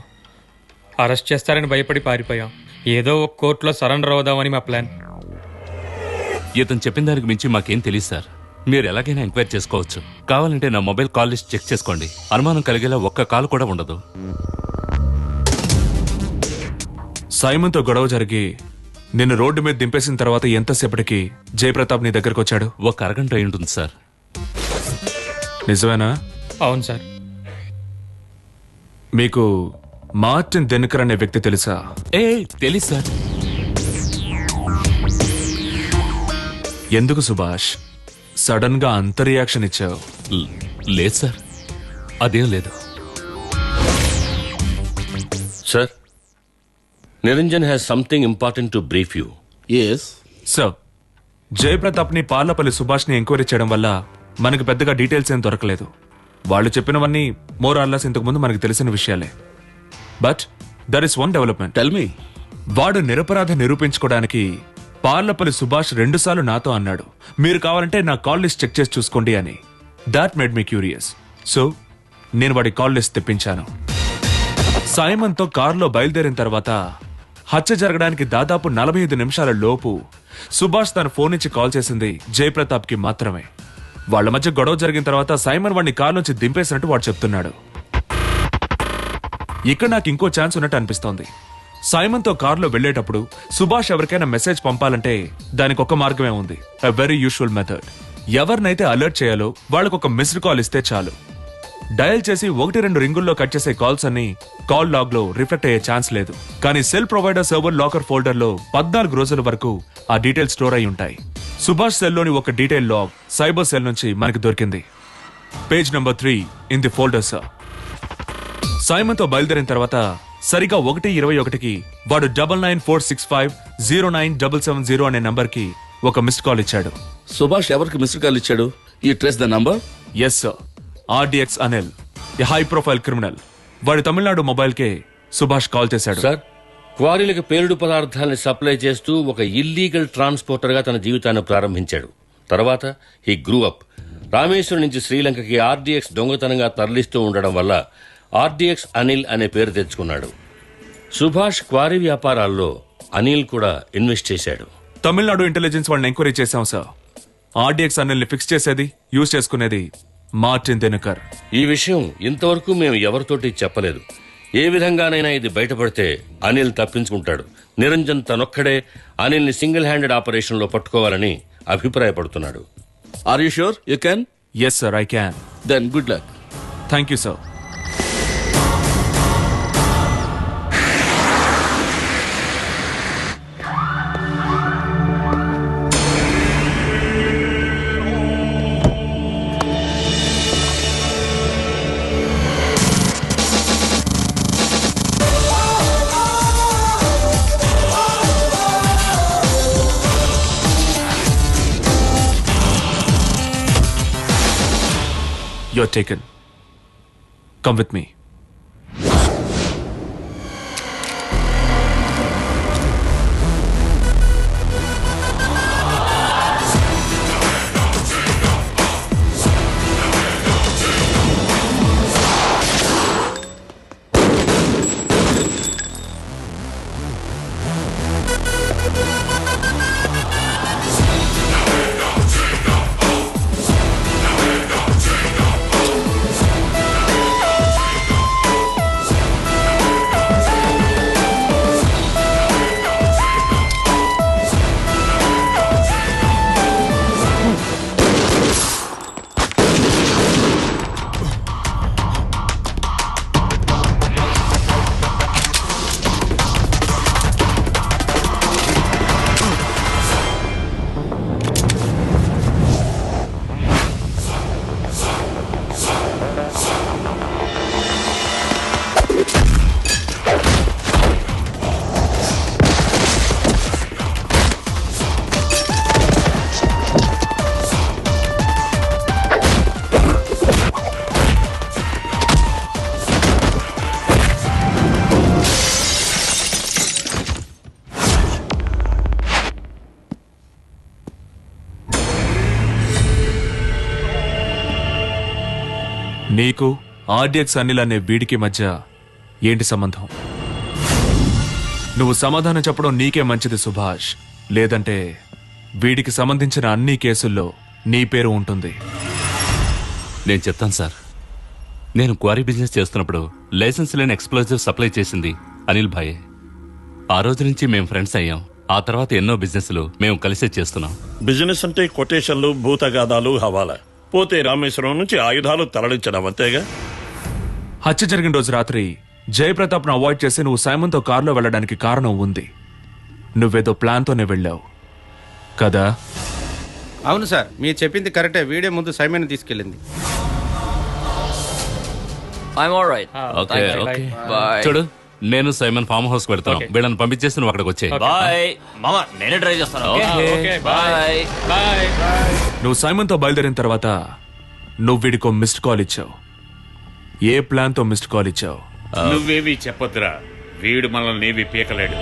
అరెస్ట్ చేస్తారని భయపడి పారిపోయాం. ఏదో ఒక కోర్టులో సరెండర్ అవుదామని మా ప్లాన్. ఇతను చెప్పిన దానికి మించి మాకేం తెలియదు సార్. మీరు ఎలాగైనా ఎంక్వైరీ చేసుకోవచ్చు. కావాలంటే నా మొబైల్ కాల్ లిస్ట్ చెక్ చేసుకోండి. అనుమానం కలిగేలా ఒక్క కాల్ కూడా ఉండదు. సైమన్తో గొడవ జరిగి నిన్ను రోడ్డు మీద దింపేసిన తర్వాత ఎంతసేపటికి జయప్రతాప్ నీ దగ్గరకు వచ్చాడు? ఒక అరగంట అయి ఉంటుంది సార్. నిజమేనా? అవును సార్. మీకు మార్టిన్ దినకర్ అనే వ్యక్తి తెలుసా? తెలీదు సార్. ఎందుకు సుభాష్ సడన్ గా అంత రియాక్షన్ ఇచ్చావు? లేదు సార్, అదేం లేదు. Sir, Niranjan has something important to brief you. Yes sir, Jayapratap ని పార్లపల్లి సుభాష్ ని ఎంక్వైరీ చేయడం వల్ల మనకు పెద్దగా డీటెయిల్స్ ఏం దొరకలేదు. వాళ్ళు చెప్పినవన్నీ మోర్ ఆర్ లెస్ ఇంతకు ముందు మనకు తెలిసిన విషయాలే. But there is one development. Tell me. వాడు నిరపరాధ నిరూపించుకోవడానికి పార్లపల్లి సుభాష్ 2 సార్లు నాతో అన్నాడు, మీరు కావాలంటే నా కాల్ లిస్ట్ చెక్ చేసి చూసుకోండి అని. That made me curious. So నేను వాడి కాల్ లిస్ట్ తెప్పించాను. సైమన్ తో కారులో బయలుదేరిన తర్వాత హత్య జరగడానికి దాదాపు 45 నిమిషాల లోపు సుభాష్ తన ఫోన్ నుంచి కాల్ చేసింది జయప్రతాప్ కి మాత్రమే. వాళ్ల మధ్య గొడవ జరిగిన తర్వాత సైమన్ వాడిని కారు నుంచి దింపేసినట్టు వాడు చెప్తున్నాడు. ఇక్కడ నాకు ఇంకో ఛాన్స్ ఉన్నట్టు అనిపిస్తోంది. సైమన్ తో కారులో వెళ్లేటప్పుడు సుభాష్ ఎవరికైనా మెసేజ్ పంపాలంటే దానికి ఒక మార్గమే ఉంది. A very usual method. ఎవరినైతే అలర్ట్ చేయాలో వాళ్ళకు ఒక మిస్డ్ కాల్ ఇస్తే చాలు. డయల్ చేసి 1-2 రింగుల్లో కట్ చేసే కాల్స్ అన్ని కాల్ లాగ్ లో రిఫ్లెక్ట్ అయ్యే ఛాన్స్ లేదు. కానీ cell provider server locker folder లో 14 రోజుల వరకు ఆ డీటెయిల్స్ స్టోర్ అయి ఉంటాయి. సుభాష్ సెల్ లోని ఒక డీటెయిల్ లాగ్ సైబర్ సెల్ నుంచి మనకి దొరికింది. Page number 3 in the folder sir. Simon తో బయలుదేరిన తర్వాత సరిగా 1:21కి వాడు 9946509770 అనే నంబర్ కి ఒక మిస్డ్ కాల్ ఇచ్చాడు. సుభాష్ ఎవరికి మిస్డ్ కాల్ ఇచ్చాడు? ఈ trace the number? Yes sir, RDX Anil, a high profile criminal. వాడి తమిళనాడు మొబైల్ కే సుభాష్ కాల్ చేశాడు. సార్, క్వారీలకు పేలుడు పదార్థాలని సప్లై చేస్తూ ఒక ఇల్లీగల్ ట్రాన్స్పోర్టర్ గా తన జీవితాన్ని ప్రారంభించాడు. తర్వాత హీ గ్రూ అప్. రామేశ్వరం నుంచి శ్రీలంకకి RDX దొంగతనంగా తరలిస్తూ ఉండడం వల్ల RDX అనిల్ అనే పేరు తెచ్చుకున్నాడు. సుభాష్ క్వారీ వ్యాపారాల్లో అనిల్ కూడా ఇన్వెస్ట్ చేశాడు. తమిళనాడు ఇంటెలిజెన్స్ వాళ్ళని ఎంక్వైరీ చేశాం సార్. RDX అనిల్ ని ఫిక్స్ చేసేది, యూజ్ చేసుకునేది మార్టిన్ దినకర్. ఈ విషయం ఇంతవరకు మేము ఎవరితోటి చెప్పలేదు. ఏ విధంగానైనా ఇది బయటపడితే అనిల్ తప్పించుకుంటాడు. నిరంజన్ తనొక్కడే అనిల్ ని సింగిల్ హ్యాండెడ్ ఆపరేషన్ లో పట్టుకోవాలని అభిప్రాయపడుతున్నాడు. Are you sure you can? Yes sir, I can. Then good luck. Thank you sir. You're taken. Come with me. నీకు ఆర్డిఎక్స్ అనిల్ అనే వీడికి మధ్య ఏంటి సంబంధం? నువ్వు సమాధానం చెప్పడం నీకే మంచిది సుభాష్, లేదంటే వీడికి సంబంధించిన అన్ని కేసుల్లో నీ పేరు ఉంటుంది. నేను చెప్తాను సార్. నేను క్వారీ బిజినెస్ చేస్తున్నప్పుడు లైసెన్స్ లేని ఎక్స్ప్లోజివ్ సప్లై చేసింది అనిల్ భాయే. ఆ రోజు నుంచి మేము ఫ్రెండ్స్ అయ్యాం. ఆ తర్వాత ఎన్నో బిజినెస్లు మేము కలిసే చేస్తున్నాం. బిజినెస్ అంటే కొటేషన్లు, భూతగాదాలు, హవాలా. పోతే రామేశ్వరం నుంచి ఆయుధాలు తరలించడం అంతేగా. హత్య జరిగిన రోజు రాత్రి జయప్రతాప్ను అవాయిడ్ చేసి నువ్వు సైమన్తో కారులో వెళ్ళడానికి కారణం ఉంది. నువ్వేదో ప్లాన్తోనే వెళ్ళావు కదా? అవును సార్, మీరు చెప్పింది కరెక్టే. వీడియో ముందు సైమన్ తీసుకెళ్ళింది. ఓకే ఓకే చూడు, నేను సైమన్ ఫామ్ హౌస్ పెడతాను. వీళ్ళని పంపించేసి నువ్వు అక్కడికి వచ్చే. బాయ్ మామా, నేనే డ్రైవ్ చేస్తాను. Bye bye. నువ్వు సైమన్తో బయలుదేరిన తర్వాత నువ్వు వీడికో మిస్డ్ కాల్ ఇచ్చావు. ఏ ప్లాన్తో మిస్డ్ కాల్ ఇచ్చావు? నువ్వేమీ చెప్పొద్దురా, వీడు మనల్ని ఏమీ పీకలేడు.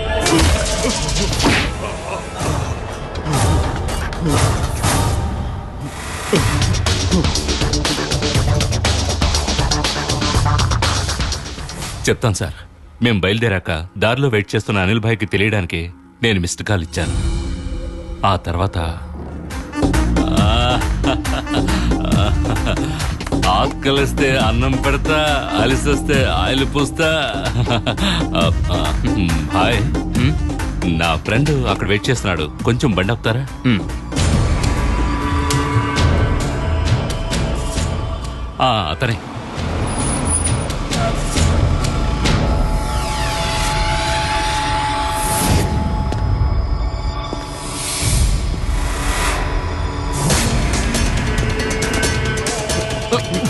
చెప్తాను సార్. మేము బయలుదేరాక దారిలో వెయిట్ చేస్తున్న అనిల్ భాయ్కి తెలియడానికి నేను మిస్డ్ కాల్ ఇచ్చాను. ఆ తర్వాత ఆకలిస్తే అన్నం పెడతా, అలిసొస్తే ఆయిల్ పూస్తా. హాయ్, నా ఫ్రెండ్ అక్కడ వెయిట్ చేస్తున్నాడు, కొంచెం బండి ఆపుతారా? అతనే.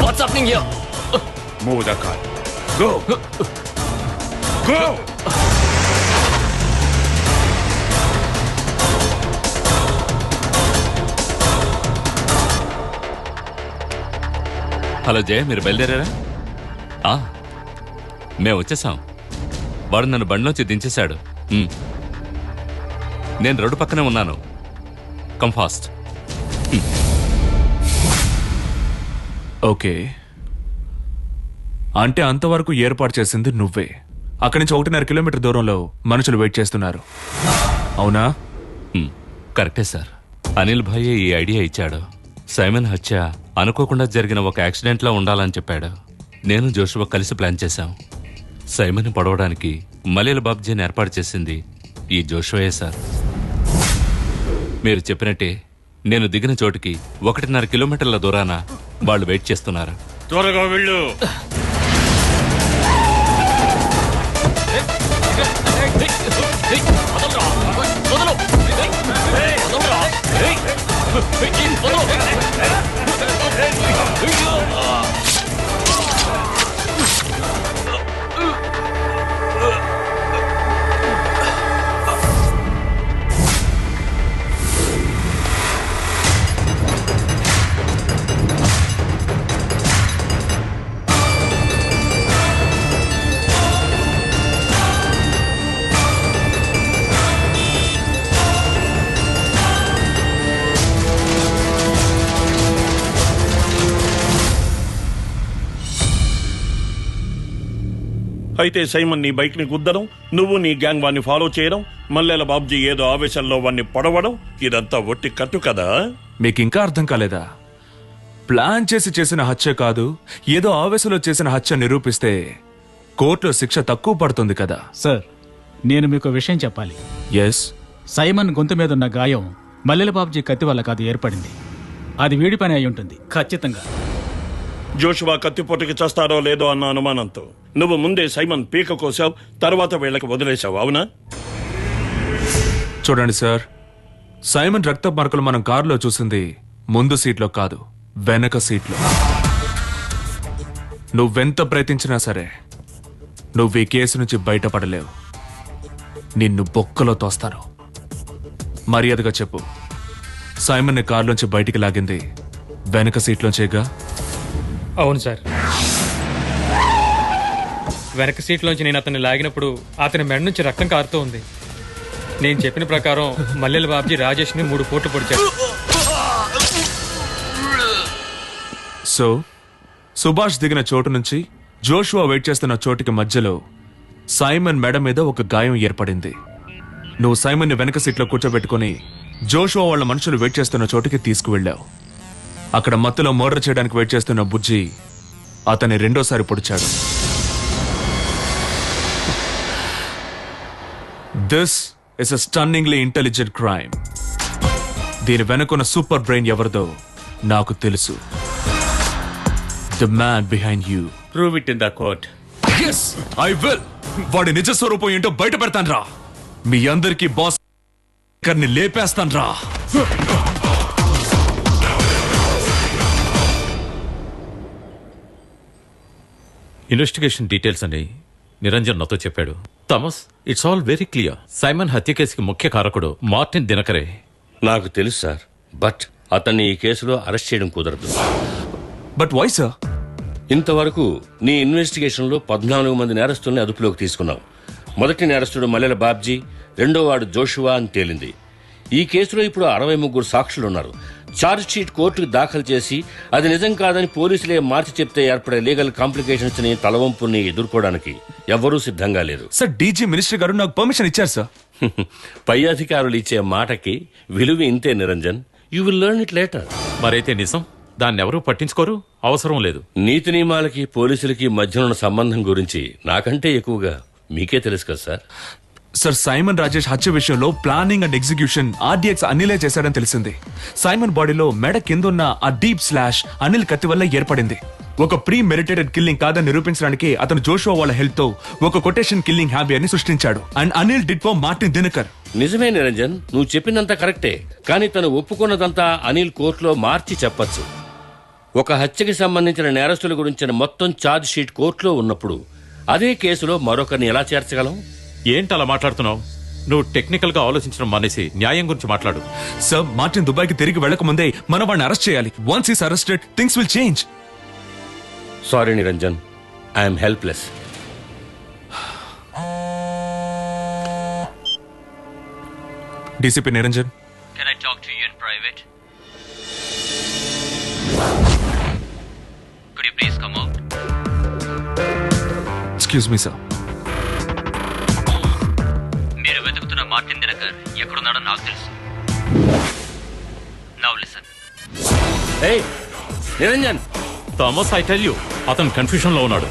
What's happening here? Move the car. Go. Go. Hello Jaya, మీరు బయలుదేరారా? మేము వచ్చేసాం. వాడు నన్ను బండిలోంచి దించేశాడు. నేను రోడ్డు పక్కనే ఉన్నాను. Come fast. ఓకే, అంటే అంతవరకు ఏర్పాటు చేసింది నువ్వే. అక్కడి నుంచి 1.5 కిలోమీటర్ దూరంలో మనుషులు వెయిట్ చేస్తున్నారు, అవునా? కరెక్టే సార్. అనిల్ భాయ్ ఈ ఐడియా ఇచ్చాడు. సైమన్ హత్య అనుకోకుండా జరిగిన ఒక యాక్సిడెంట్లా ఉండాలని చెప్పాడు. నేను జోషువా కలిసి ప్లాన్ చేశాం. సైమన్ పడవడానికి మలేల బాబ్జీని ఏర్పాటు చేసింది ఈ జోషువాయే సార్. మీరు చెప్పినట్టే నేను దిగిన చోటుకి 1.5 కిలోమీటర్ల దూరాన వాళ్ళు వెయిట్ చేస్తున్నారు. త్వరగా వెళ్ళు. అయితే సైమన్ నీ బైక్ ని గుద్దడం, నువ్వు నీ గ్యాంగ్ వాడిని ఫాలో చేయడం, మల్లెల బాబ్జీ ఏదో ఆవేశంలో వాడిని పొడవడం, ఇదంతా ఒట్టి కట్టు కదా? మీకు ఇంకా అర్థం కాలేదా? ప్లాన్ చేసి చేసిన హత్య కాదు, ఏదో ఆవేశంలో చేసిన హత్య నిరూపిస్తే కోర్టులో శిక్ష తక్కువ పడుతుంది కదా. సార్, నేను మీకు విషయం చెప్పాలి. ఎస్. సైమన్ గొంతు మీద ఉన్న గాయం మల్లెల బాబుజీ కత్తి వల్ల కాదు ఏర్పడింది. అది వీడి పని అయి ఉంటుంది ఖచ్చితంగా. జోషువా కత్తిపోటుకి చేస్తారో లేదో అన్న అనుమానంతో నువ్వు ముందే సైమన్ పీక కోసావు, తర్వాత వీళ్ళకి వదిలేశావు, అవునా? చూడండి సార్, సైమన్ రక్త మార్కులు మనం కారులో చూసింది ముందు సీట్లో కాదు, వెనక సీట్లో. నువ్వెంత ప్రయత్నించినా సరే నువ్వు ఈ కేసు నుంచి బయటపడలేవు. నిన్ను బొక్కలో తోస్తాను. మర్యాదగా చెప్పు, సైమన్ని కారులోంచి బయటికి లాగింది వెనక సీట్లోంచేగా? అవును సార్. వెనక సీట్లోంచి నేను అతన్ని లాగినప్పుడు అతని మెడ నుంచి రక్తం కారుతూ ఉంది. నేను చెప్పిన ప్రకారం మల్లెల బాబ్జీ రాజేష్ని 3 పోట్లు పొడిచాడు. సో సుభాష్ దిగిన చోటు నుంచి జోషువా వెయిట్ చేస్తున్న చోటుకి మధ్యలో సైమన్ మెడ మీద ఒక గాయం ఏర్పడింది. నువ్వు సైమన్ని వెనక సీట్లో కూర్చోబెట్టుకుని జోషువా వాళ్ళ మనుషులు వెయిట్ చేస్తున్న చోటుకి తీసుకువెళ్ళావు. అక్కడ మత్తులో మర్డర్ చేయడానికి వెయిట్ చేస్తున్న బుజ్జి అతన్ని రెండోసారి పొడిచాడు. This is a stunningly intelligent crime. దీని వెనుకున్న సూపర్ బ్రెయిన్ ఎవరిదో నాకు తెలుసు. The man behind you. Prove it in the court. yes I will. వాడి నిజ స్వరూపం ఏంటో బయట పెడతాను రా. మీ అందరికీ బాస్ ని లేపేస్తాను రా. ఇన్వెస్టిగేషన్ డీటెయిల్స్ అని నిరంజన్ నాతో చెప్పాడు. Thomas, it's all very clear. Simon హత్య కేసుకి ముఖ్య కారకుడు మార్టిన్ దినకరే. నాకు తెలుసు సార్, బట్ అతన్ని ఈ కేసులో అరెస్ట్ చేయడం కుదరదు. But why sir? ఇంతవరకు నీ ఇన్వెస్టిగేషన్లో 14 మంది నేరస్తుల్ని అదుపులోకి తీసుకున్నావు. మొదటి నేరస్తుడు మల్లెల బాబ్జీ, రెండో వాడు జోషువా అని తేలింది. ఈ కేసులో ఇప్పుడు 63 సాక్షులున్నారు. ఛార్జ్ షీట్ కోర్టుకు దాఖలు చేసి అది నిజం కాదని పోలీసులే మార్చి చెప్తే ఏర్పడే లీగల్ కాంప్లికేషన్స్ ని, తలవంపుని ఎదుర్కోవడానికి ఎవ్వరూ సిద్ధంగా లేరు. సార్, డీజీ మినిస్టర్ గారు నాకు పర్మిషన్ ఇచ్చారు సార్. పై అధికారులు ఇచ్చే మాటకి విలువ ఇంతే Niranjan. You will learn it later. మరైతే నిజం దాన్ని ఎవరూ పట్టించుకోరు, అవసరం లేదు. నీతి నియమాలకి పోలీసులకి మధ్య ఉన్న సంబంధం గురించి నాకంటే ఎక్కువగా మీకే తెలుసు కదా సార్. సార్, సైమన్ రాజేష్ హత్య విషయంలో ప్లానింగ్ అండ్ ఎగ్జిక్యూషన్ RDX అనిలే చేశాడని తెలిసింది. సైమన్ బాడీలో మెడ కిందున్న ఆ డీప్ స్లాష్ అనిల్ కత్తి వల్ల ఏర్పడింది. ఒక ప్రీ మెడిటేటెడ్ కిల్లింగ్ కాదని నిరూపించడానికి అతను జోషువా వాళ్ళ హెల్ప్ తో ఒక కొటేషన్ కిల్లింగ్ హ్యాబియర్ని సృష్టించాడు. And Anil did for Martin Dinakar. నిజమే నిరంజన్, నువ్వు చెప్పినంత కరెక్టే. కానీ తను ఒప్పుకున్నదంతా అనిల్ కోర్టులో మార్చి చెప్పచ్చు. ఒక హత్యకి సంబంధించిన నేరస్తుల గురించిన మొత్తం ఛార్జ్ షీట్ కోర్టులో ఉన్నప్పుడు అదే కేసులో మరొకరిని ఎలా చేర్చగలం? ఏంటి అలా మాట్లాడుతున్నావు? నువ్వు టెక్నికల్ గా ఆలోచించడం మానేసి న్యాయం గురించి మాట్లాడు. సార్, మార్టిన్ దుబాయ్కి తిరిగి వెళ్లక ముందే మనం వాడిని అరెస్ట్ చేయాలి. Once is arrested things will change. Sorry Niranjan, I'm helpless. DCP Niranjan, Can I talk to you in private? Could you please come out? Excuse me sir. మీరు వెతుకుతున్న మార్టిన్ దినకర్ ఎక్కడున్నాడో నాకు తెలుసు. Now listen. Hey, Niranjan. Thomas, I tell you, అతను confusion లో ఉన్నాడు.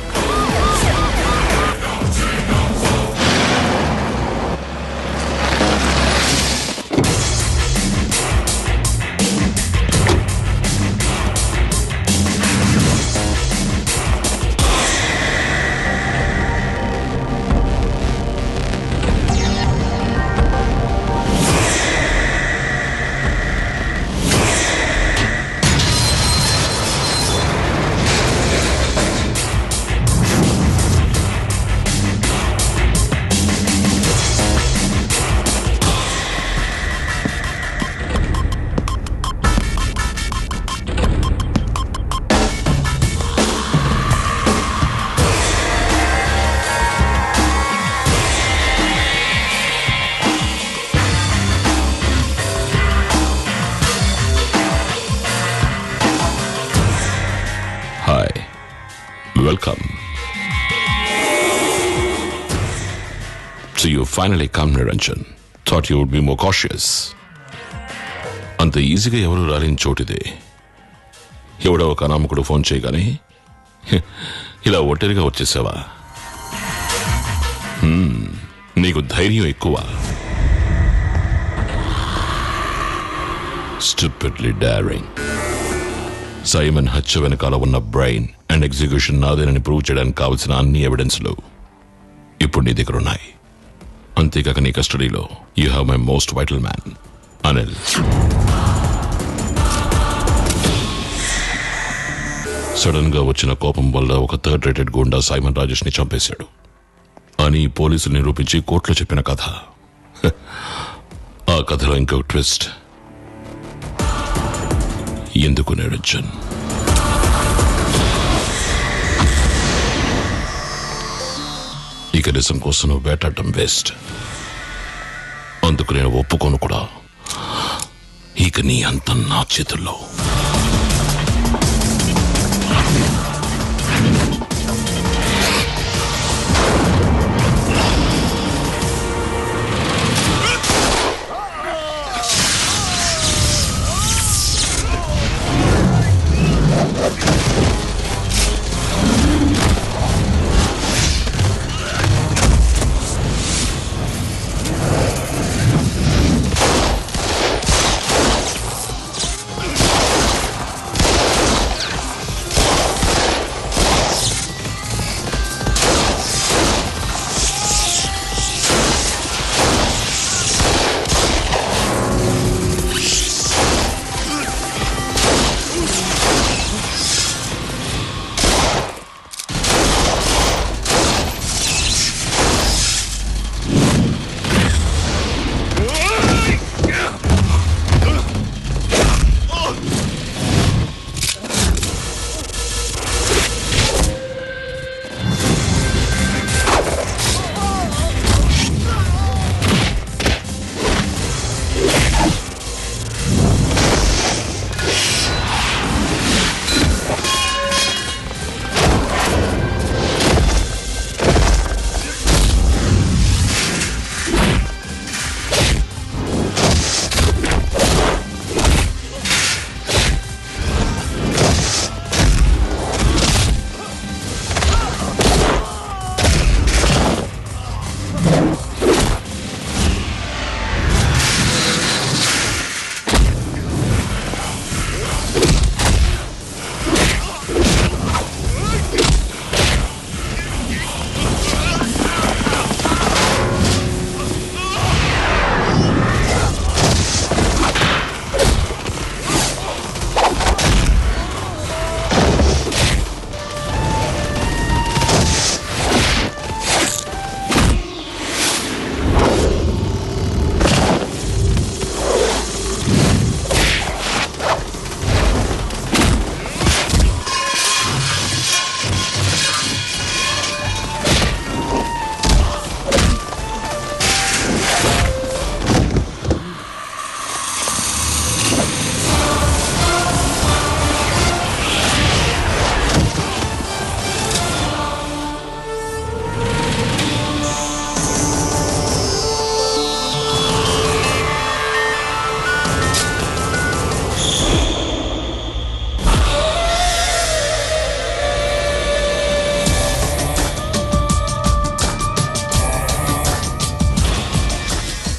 So you finally come, Niranjan. Thought you would be more cautious. అంత ఈజీగా ఎవరు రాలేని చోటిదే. ఎవడో ఒక అనామకుడు ఫోన్ చేయగానే ఇలా ఒంటరిగా వచ్చేసావా? నీకు ధైర్యం ఎక్కువ. Stupidly daring. సైమన్ హత్య వెనకాల ఉన్న బ్రెయిన్ అండ్ ఎగ్జిక్యూషన్ నాదేనని ప్రూవ్ చేయడానికి కావలసిన అన్ని ఎవిడెన్స్లు ఇప్పుడు నీ దగ్గర ఉన్నాయి. అంతేకాక నీ కస్టడీలో you have my most vital man Anil. Sudden గా వచ్చిన కోపం వల్ల ఒక third rated goonda Simon Rajesh ని చంపేశాడు అని పోలీసులు నిరూపించి కోర్టులో చెప్పిన కథ. ఆ కథలో ఇంకొక ట్విస్ట్. ఎందుకు నిరంజన్? ఇక నిజం కోసం నువ్వు వేటాడటం వేస్ట్. అందుకు నేను ఒప్పుకోను కూడా. ఇక నీ అంత నా చేతుల్లో.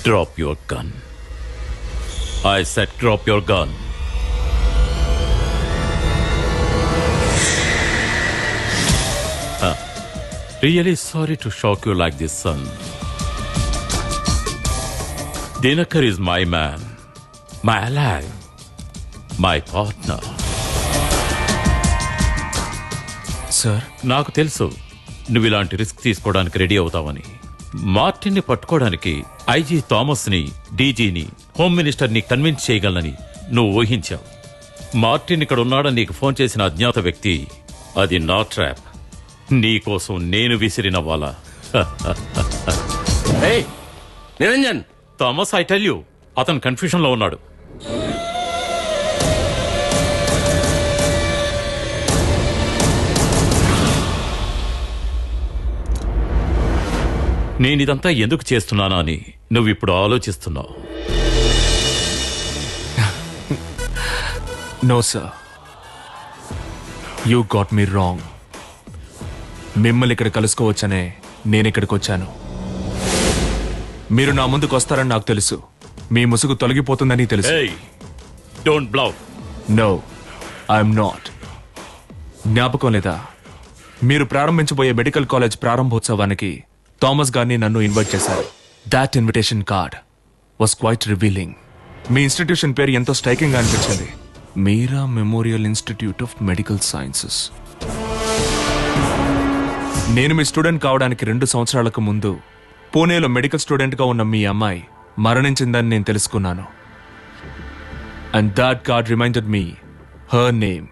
Drop your gun. I said drop your gun. Really sorry to shock you like this, son. Dinakar is my man, my ally, my partner. Sir, నాకు తెలుసు నువ్వు ఇలాంటి రిస్క్ తీసుకోవడానికి రెడీ అవుతావని. మార్టిన్ని పట్టుకోవడానికి ఐజీ థామస్ని, డీజీని, హోమ్ మినిస్టర్ని కన్విన్స్ చేయగలనని నువ్వు ఊహించావు. మార్టిన్ ఇక్కడ ఉన్నాడని నీకు ఫోన్ చేసిన అజ్ఞాత వ్యక్తి, అది నా ట్రాప్. నీకోసం నేను విసిరిన వాలా. Niranjan, Thomas, I tell you, అతను కన్ఫ్యూషన్ లో ఉన్నాడు. నేనిదంతా ఎందుకు చేస్తున్నానా అని నువ్విప్పుడు ఆలోచిస్తున్నావు. No sir, you got me wrong. మిమ్మల్ని ఇక్కడ కలుసుకోవచ్చనే నేను ఇక్కడికి వచ్చాను. మీరు నా ముందుకు వస్తారని నాకు తెలుసు. మీ ముసుగు తొలగిపోతుందని తెలుసు. Don't blow. No, I'm not. జ్ఞాపకం లేదా? మీరు ప్రారంభించబోయే మెడికల్ కాలేజ్ ప్రారంభోత్సవానికి థామస్ గారిని నన్ను ఇన్వైట్ చేశారు. That invitation card was quite revealing. మీ ఇన్స్టిట్యూషన్ పేరు ఎంతో స్ట్రైకింగ్ గా అనిపించింది. Meera memorial institute of medical sciences. నేను మీ స్టూడెంట్ కావడానికి 2 సంవత్సరాలకు ముందు పూణేలో మెడికల్ స్టూడెంట్గా ఉన్న మీ అమ్మాయి మరణించిందని నేను తెలుసుకున్నాను. And that card reminded me her name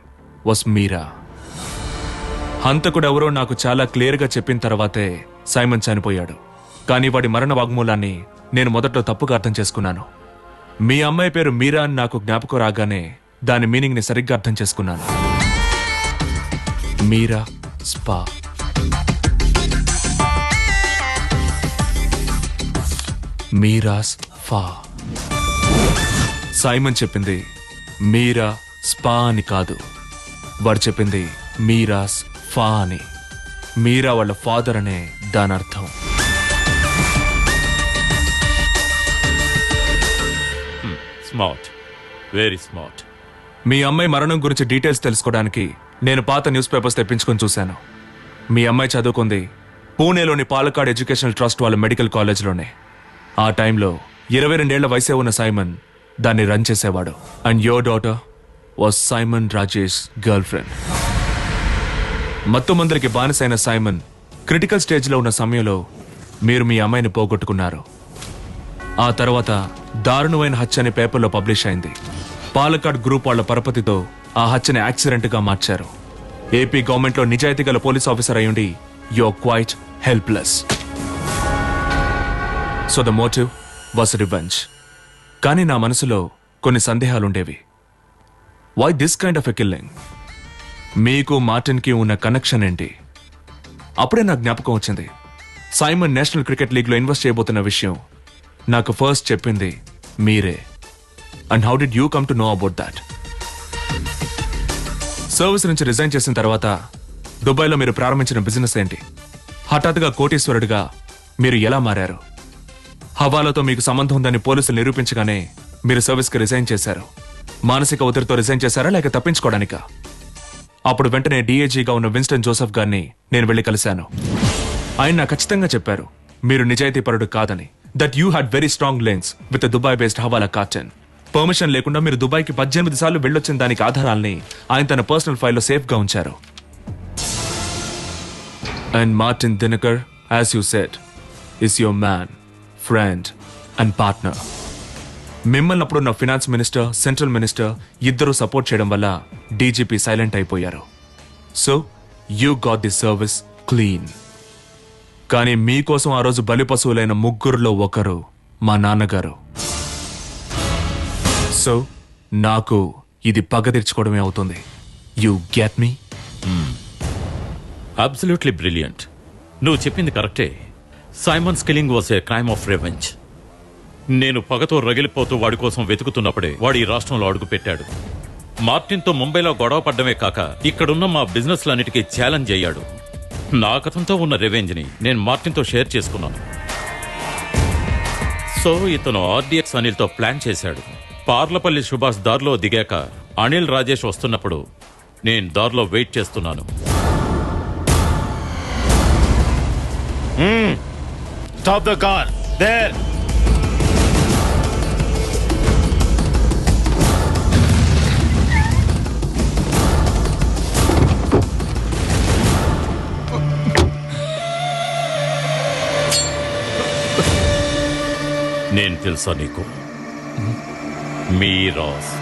was Meera. హంతకుడు ఎవరో నాకు చాలా క్లియర్గా చెప్పిన తర్వాతే సైమన్ చనిపోయాడు. కానీ వాడి మరణ వాగ్మూలాన్ని నేను మొదట్లో తప్పుగా అర్థం చేసుకున్నాను. మీ అమ్మాయి పేరు మీరా అని నాకు జ్ఞాపకం రాగానే దాని మీనింగ్ని సరిగ్గా అర్థం చేసుకున్నాను. మీరా స్పా. మీరాస్ ఫా. సైమన్ చెప్పింది మీరా స్పా అని కాదు, వాడు చెప్పింది మీరాస్ ఫా అని. మీరా వాళ్ళ ఫాదర్ అనే దాని అర్థం. Smart, very smart. మీ అమ్మాయి మరణం గురించి డీటెయిల్స్ తెలుసుకోవడానికి నేను పాత న్యూస్ పేపర్స్ తెప్పించుకొని చూశాను. మీ అమ్మాయి చదువుకుంది పూణేలోని పాలకాడ్ ఎడ్యుకేషనల్ ట్రస్ట్ వాళ్ళ మెడికల్ కాలేజ్లోనే. ఆ టైంలో 22 ఏళ్ల వయసే ఉన్న సైమన్ దాన్ని రన్ చేసేవాడు. And your daughter was Simon Rajesh girlfriend. మత్తుమందరికి బానిసైన సైమన్ క్రిటికల్ స్టేజ్లో ఉన్న సమయంలో మీరు మీ అమ్మాయిని పోగొట్టుకున్నారు. ఆ తర్వాత దారుణమైన హత్య అనే పేపర్లో పబ్లిష్ అయింది. పాలకాడ్ గ్రూప్ వాళ్ళ పరపతితో ఆ హత్యని యాక్సిడెంట్గా మార్చారు. ఏపీ గవర్నమెంట్లో నిజాయితీ గల పోలీస్ ఆఫీసర్ అయ్యుండి you're quite helpless. So the motive was revenge. కానీ నా మనసులో కొన్ని సందేహాలుండేవి. Why this kind of a killing? మీకు మార్టిన్కి ఉన్న కనెక్షన్ ఏంటి? అప్పుడే నాకు జ్ఞాపకం వచ్చింది. సైమన్ నేషనల్ క్రికెట్ లీగ్లో ఇన్వెస్ట్ చేయబోతున్న విషయం నాకు ఫస్ట్ చెప్పింది మీరే. And how did you come to know about that? Service నుంచి రిజైన్ చేసిన తర్వాత దుబాయ్లో మీరు ప్రారంభించిన బిజినెస్ ఏంటి? హఠాత్తుగా కోటీశ్వరుడిగా మీరు ఎలా మారారు? హవాలాతో మీకు సంబంధం ఉందని పోలీసులు నిరూపించగానే మీరు సర్వీస్కి రిజైన్ చేశారు. మానసిక ఒత్తిడితో రిజైన్ చేశారా లేక తప్పించుకోవడానికా? అప్పుడు వెంటనే డీఏజీగా ఉన్న విన్స్టన్ జోసెఫ్ గారిని నేను వెళ్ళి కలిశాను. ఆయన నాకు ఖచ్చితంగా చెప్పారు మీరు నిజాయితీపరుడు కాదని. That you had very strong links with Dubai based hawala Cartel. Permission లేకుండా మీరు దుబాయ్కి 18 సార్లు వెళ్ళొచ్చిన దానికి ఆధారాల్ని ఆయన తన పర్సనల్ ఫైల్లో సేఫ్గా ఉంచారు. And Martin Dinakar, as you said, is your man, friend and partner. మిమ్మల్ని అప్పుడు నా ఫినాన్స్ మినిస్టర్, సెంట్రల్ మినిస్టర్ ఇద్దరూ సపోర్ట్ చేయడం వల్ల డీజీపీ సైలెంట్ అయిపోయారు. So you got the service clean. కానీ మీకోసం ఆ రోజు బలి పశువులైన 3లో ఒకరు మా నాన్నగారు. సో నాకు ఇది పగ తీర్చుకోవడమే అవుతుంది. You get me? Absolutely brilliant. నువ్వు చెప్పింది కరెక్టే. Simons killing was a crime of revenge. నేను పగతో రగిలిపోతూ వాడి కోసం వెతుకుతున్నప్పుడే వాడు ఈ రాష్ట్రంలో అడుగు పెట్టాడు. మార్టిన్తో ముంబైలో గొడవ పడ్డమే కాక ఇక్కడున్న మా బిజినెస్లన్నిటికీ ఛాలెంజ్ అయ్యాడు. నా కథంతో ఉన్న రివెంజ్ని నేను మార్టిన్తో షేర్ చేసుకున్నాను. సో ఇతను ఆర్డీఎక్స్ అనిల్తో ప్లాన్ చేశాడు. పార్లపల్లి సుభాష్ దారిలో దిగాక అనిల్ రాజేష్ వస్తున్నప్పుడు నేను దారిలో వెయిట్ చేస్తున్నాను. Stop the car. There. నేను తెలుసా నీకు? మీరాస్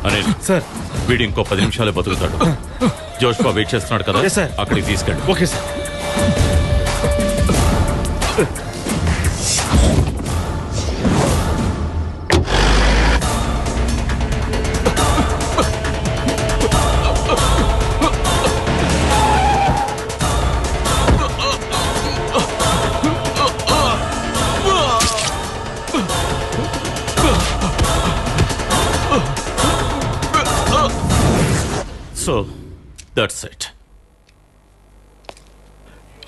అనిల్ సార్, వీడు ఇంకో 10 నిమిషాలే బతుకుతాడు. జోష్పా వెయిట్ చేస్తున్నాడు కదా, అక్కడికి తీసుకెళ్ళి. Okay sir. So, that's it.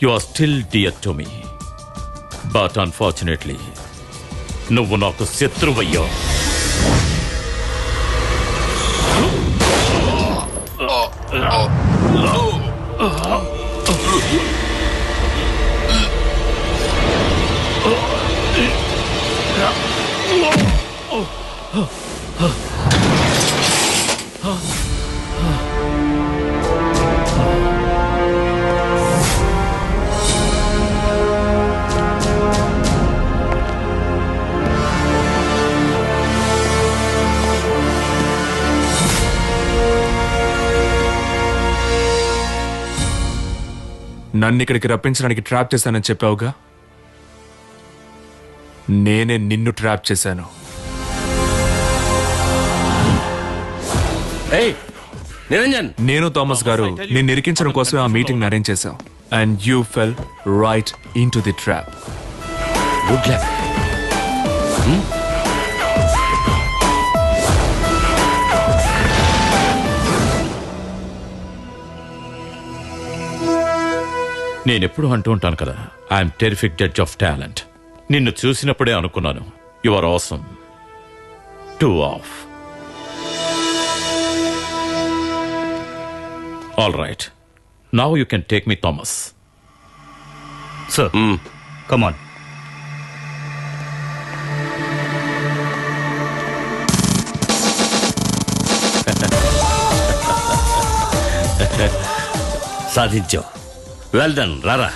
You are still dear to me. But unfortunately, నువ్వు నాకు శత్రువయ్యా. నన్ను ఇక్కడికి రప్పించడానికి ట్రాప్ చేశానని చెప్పావుగా, నేనే నిన్ను ట్రాప్ చేశాను. నిరంజన్, నేను థామస్ గారు నిన్ను ఇరికించడం కోసమే ఆ మీటింగ్ అరేంజ్ చేశాం. And you fell right into the trap. Good luck. నేనెప్పుడు అంటూ ఉంటాను కదా, I'm terrific judge of talent. నిన్ను చూసినప్పుడే అనుకున్నాను, you are awesome. Two of. All right, now you can take me Thomas. Sir, come on. సాధించావు. Well done. రారా.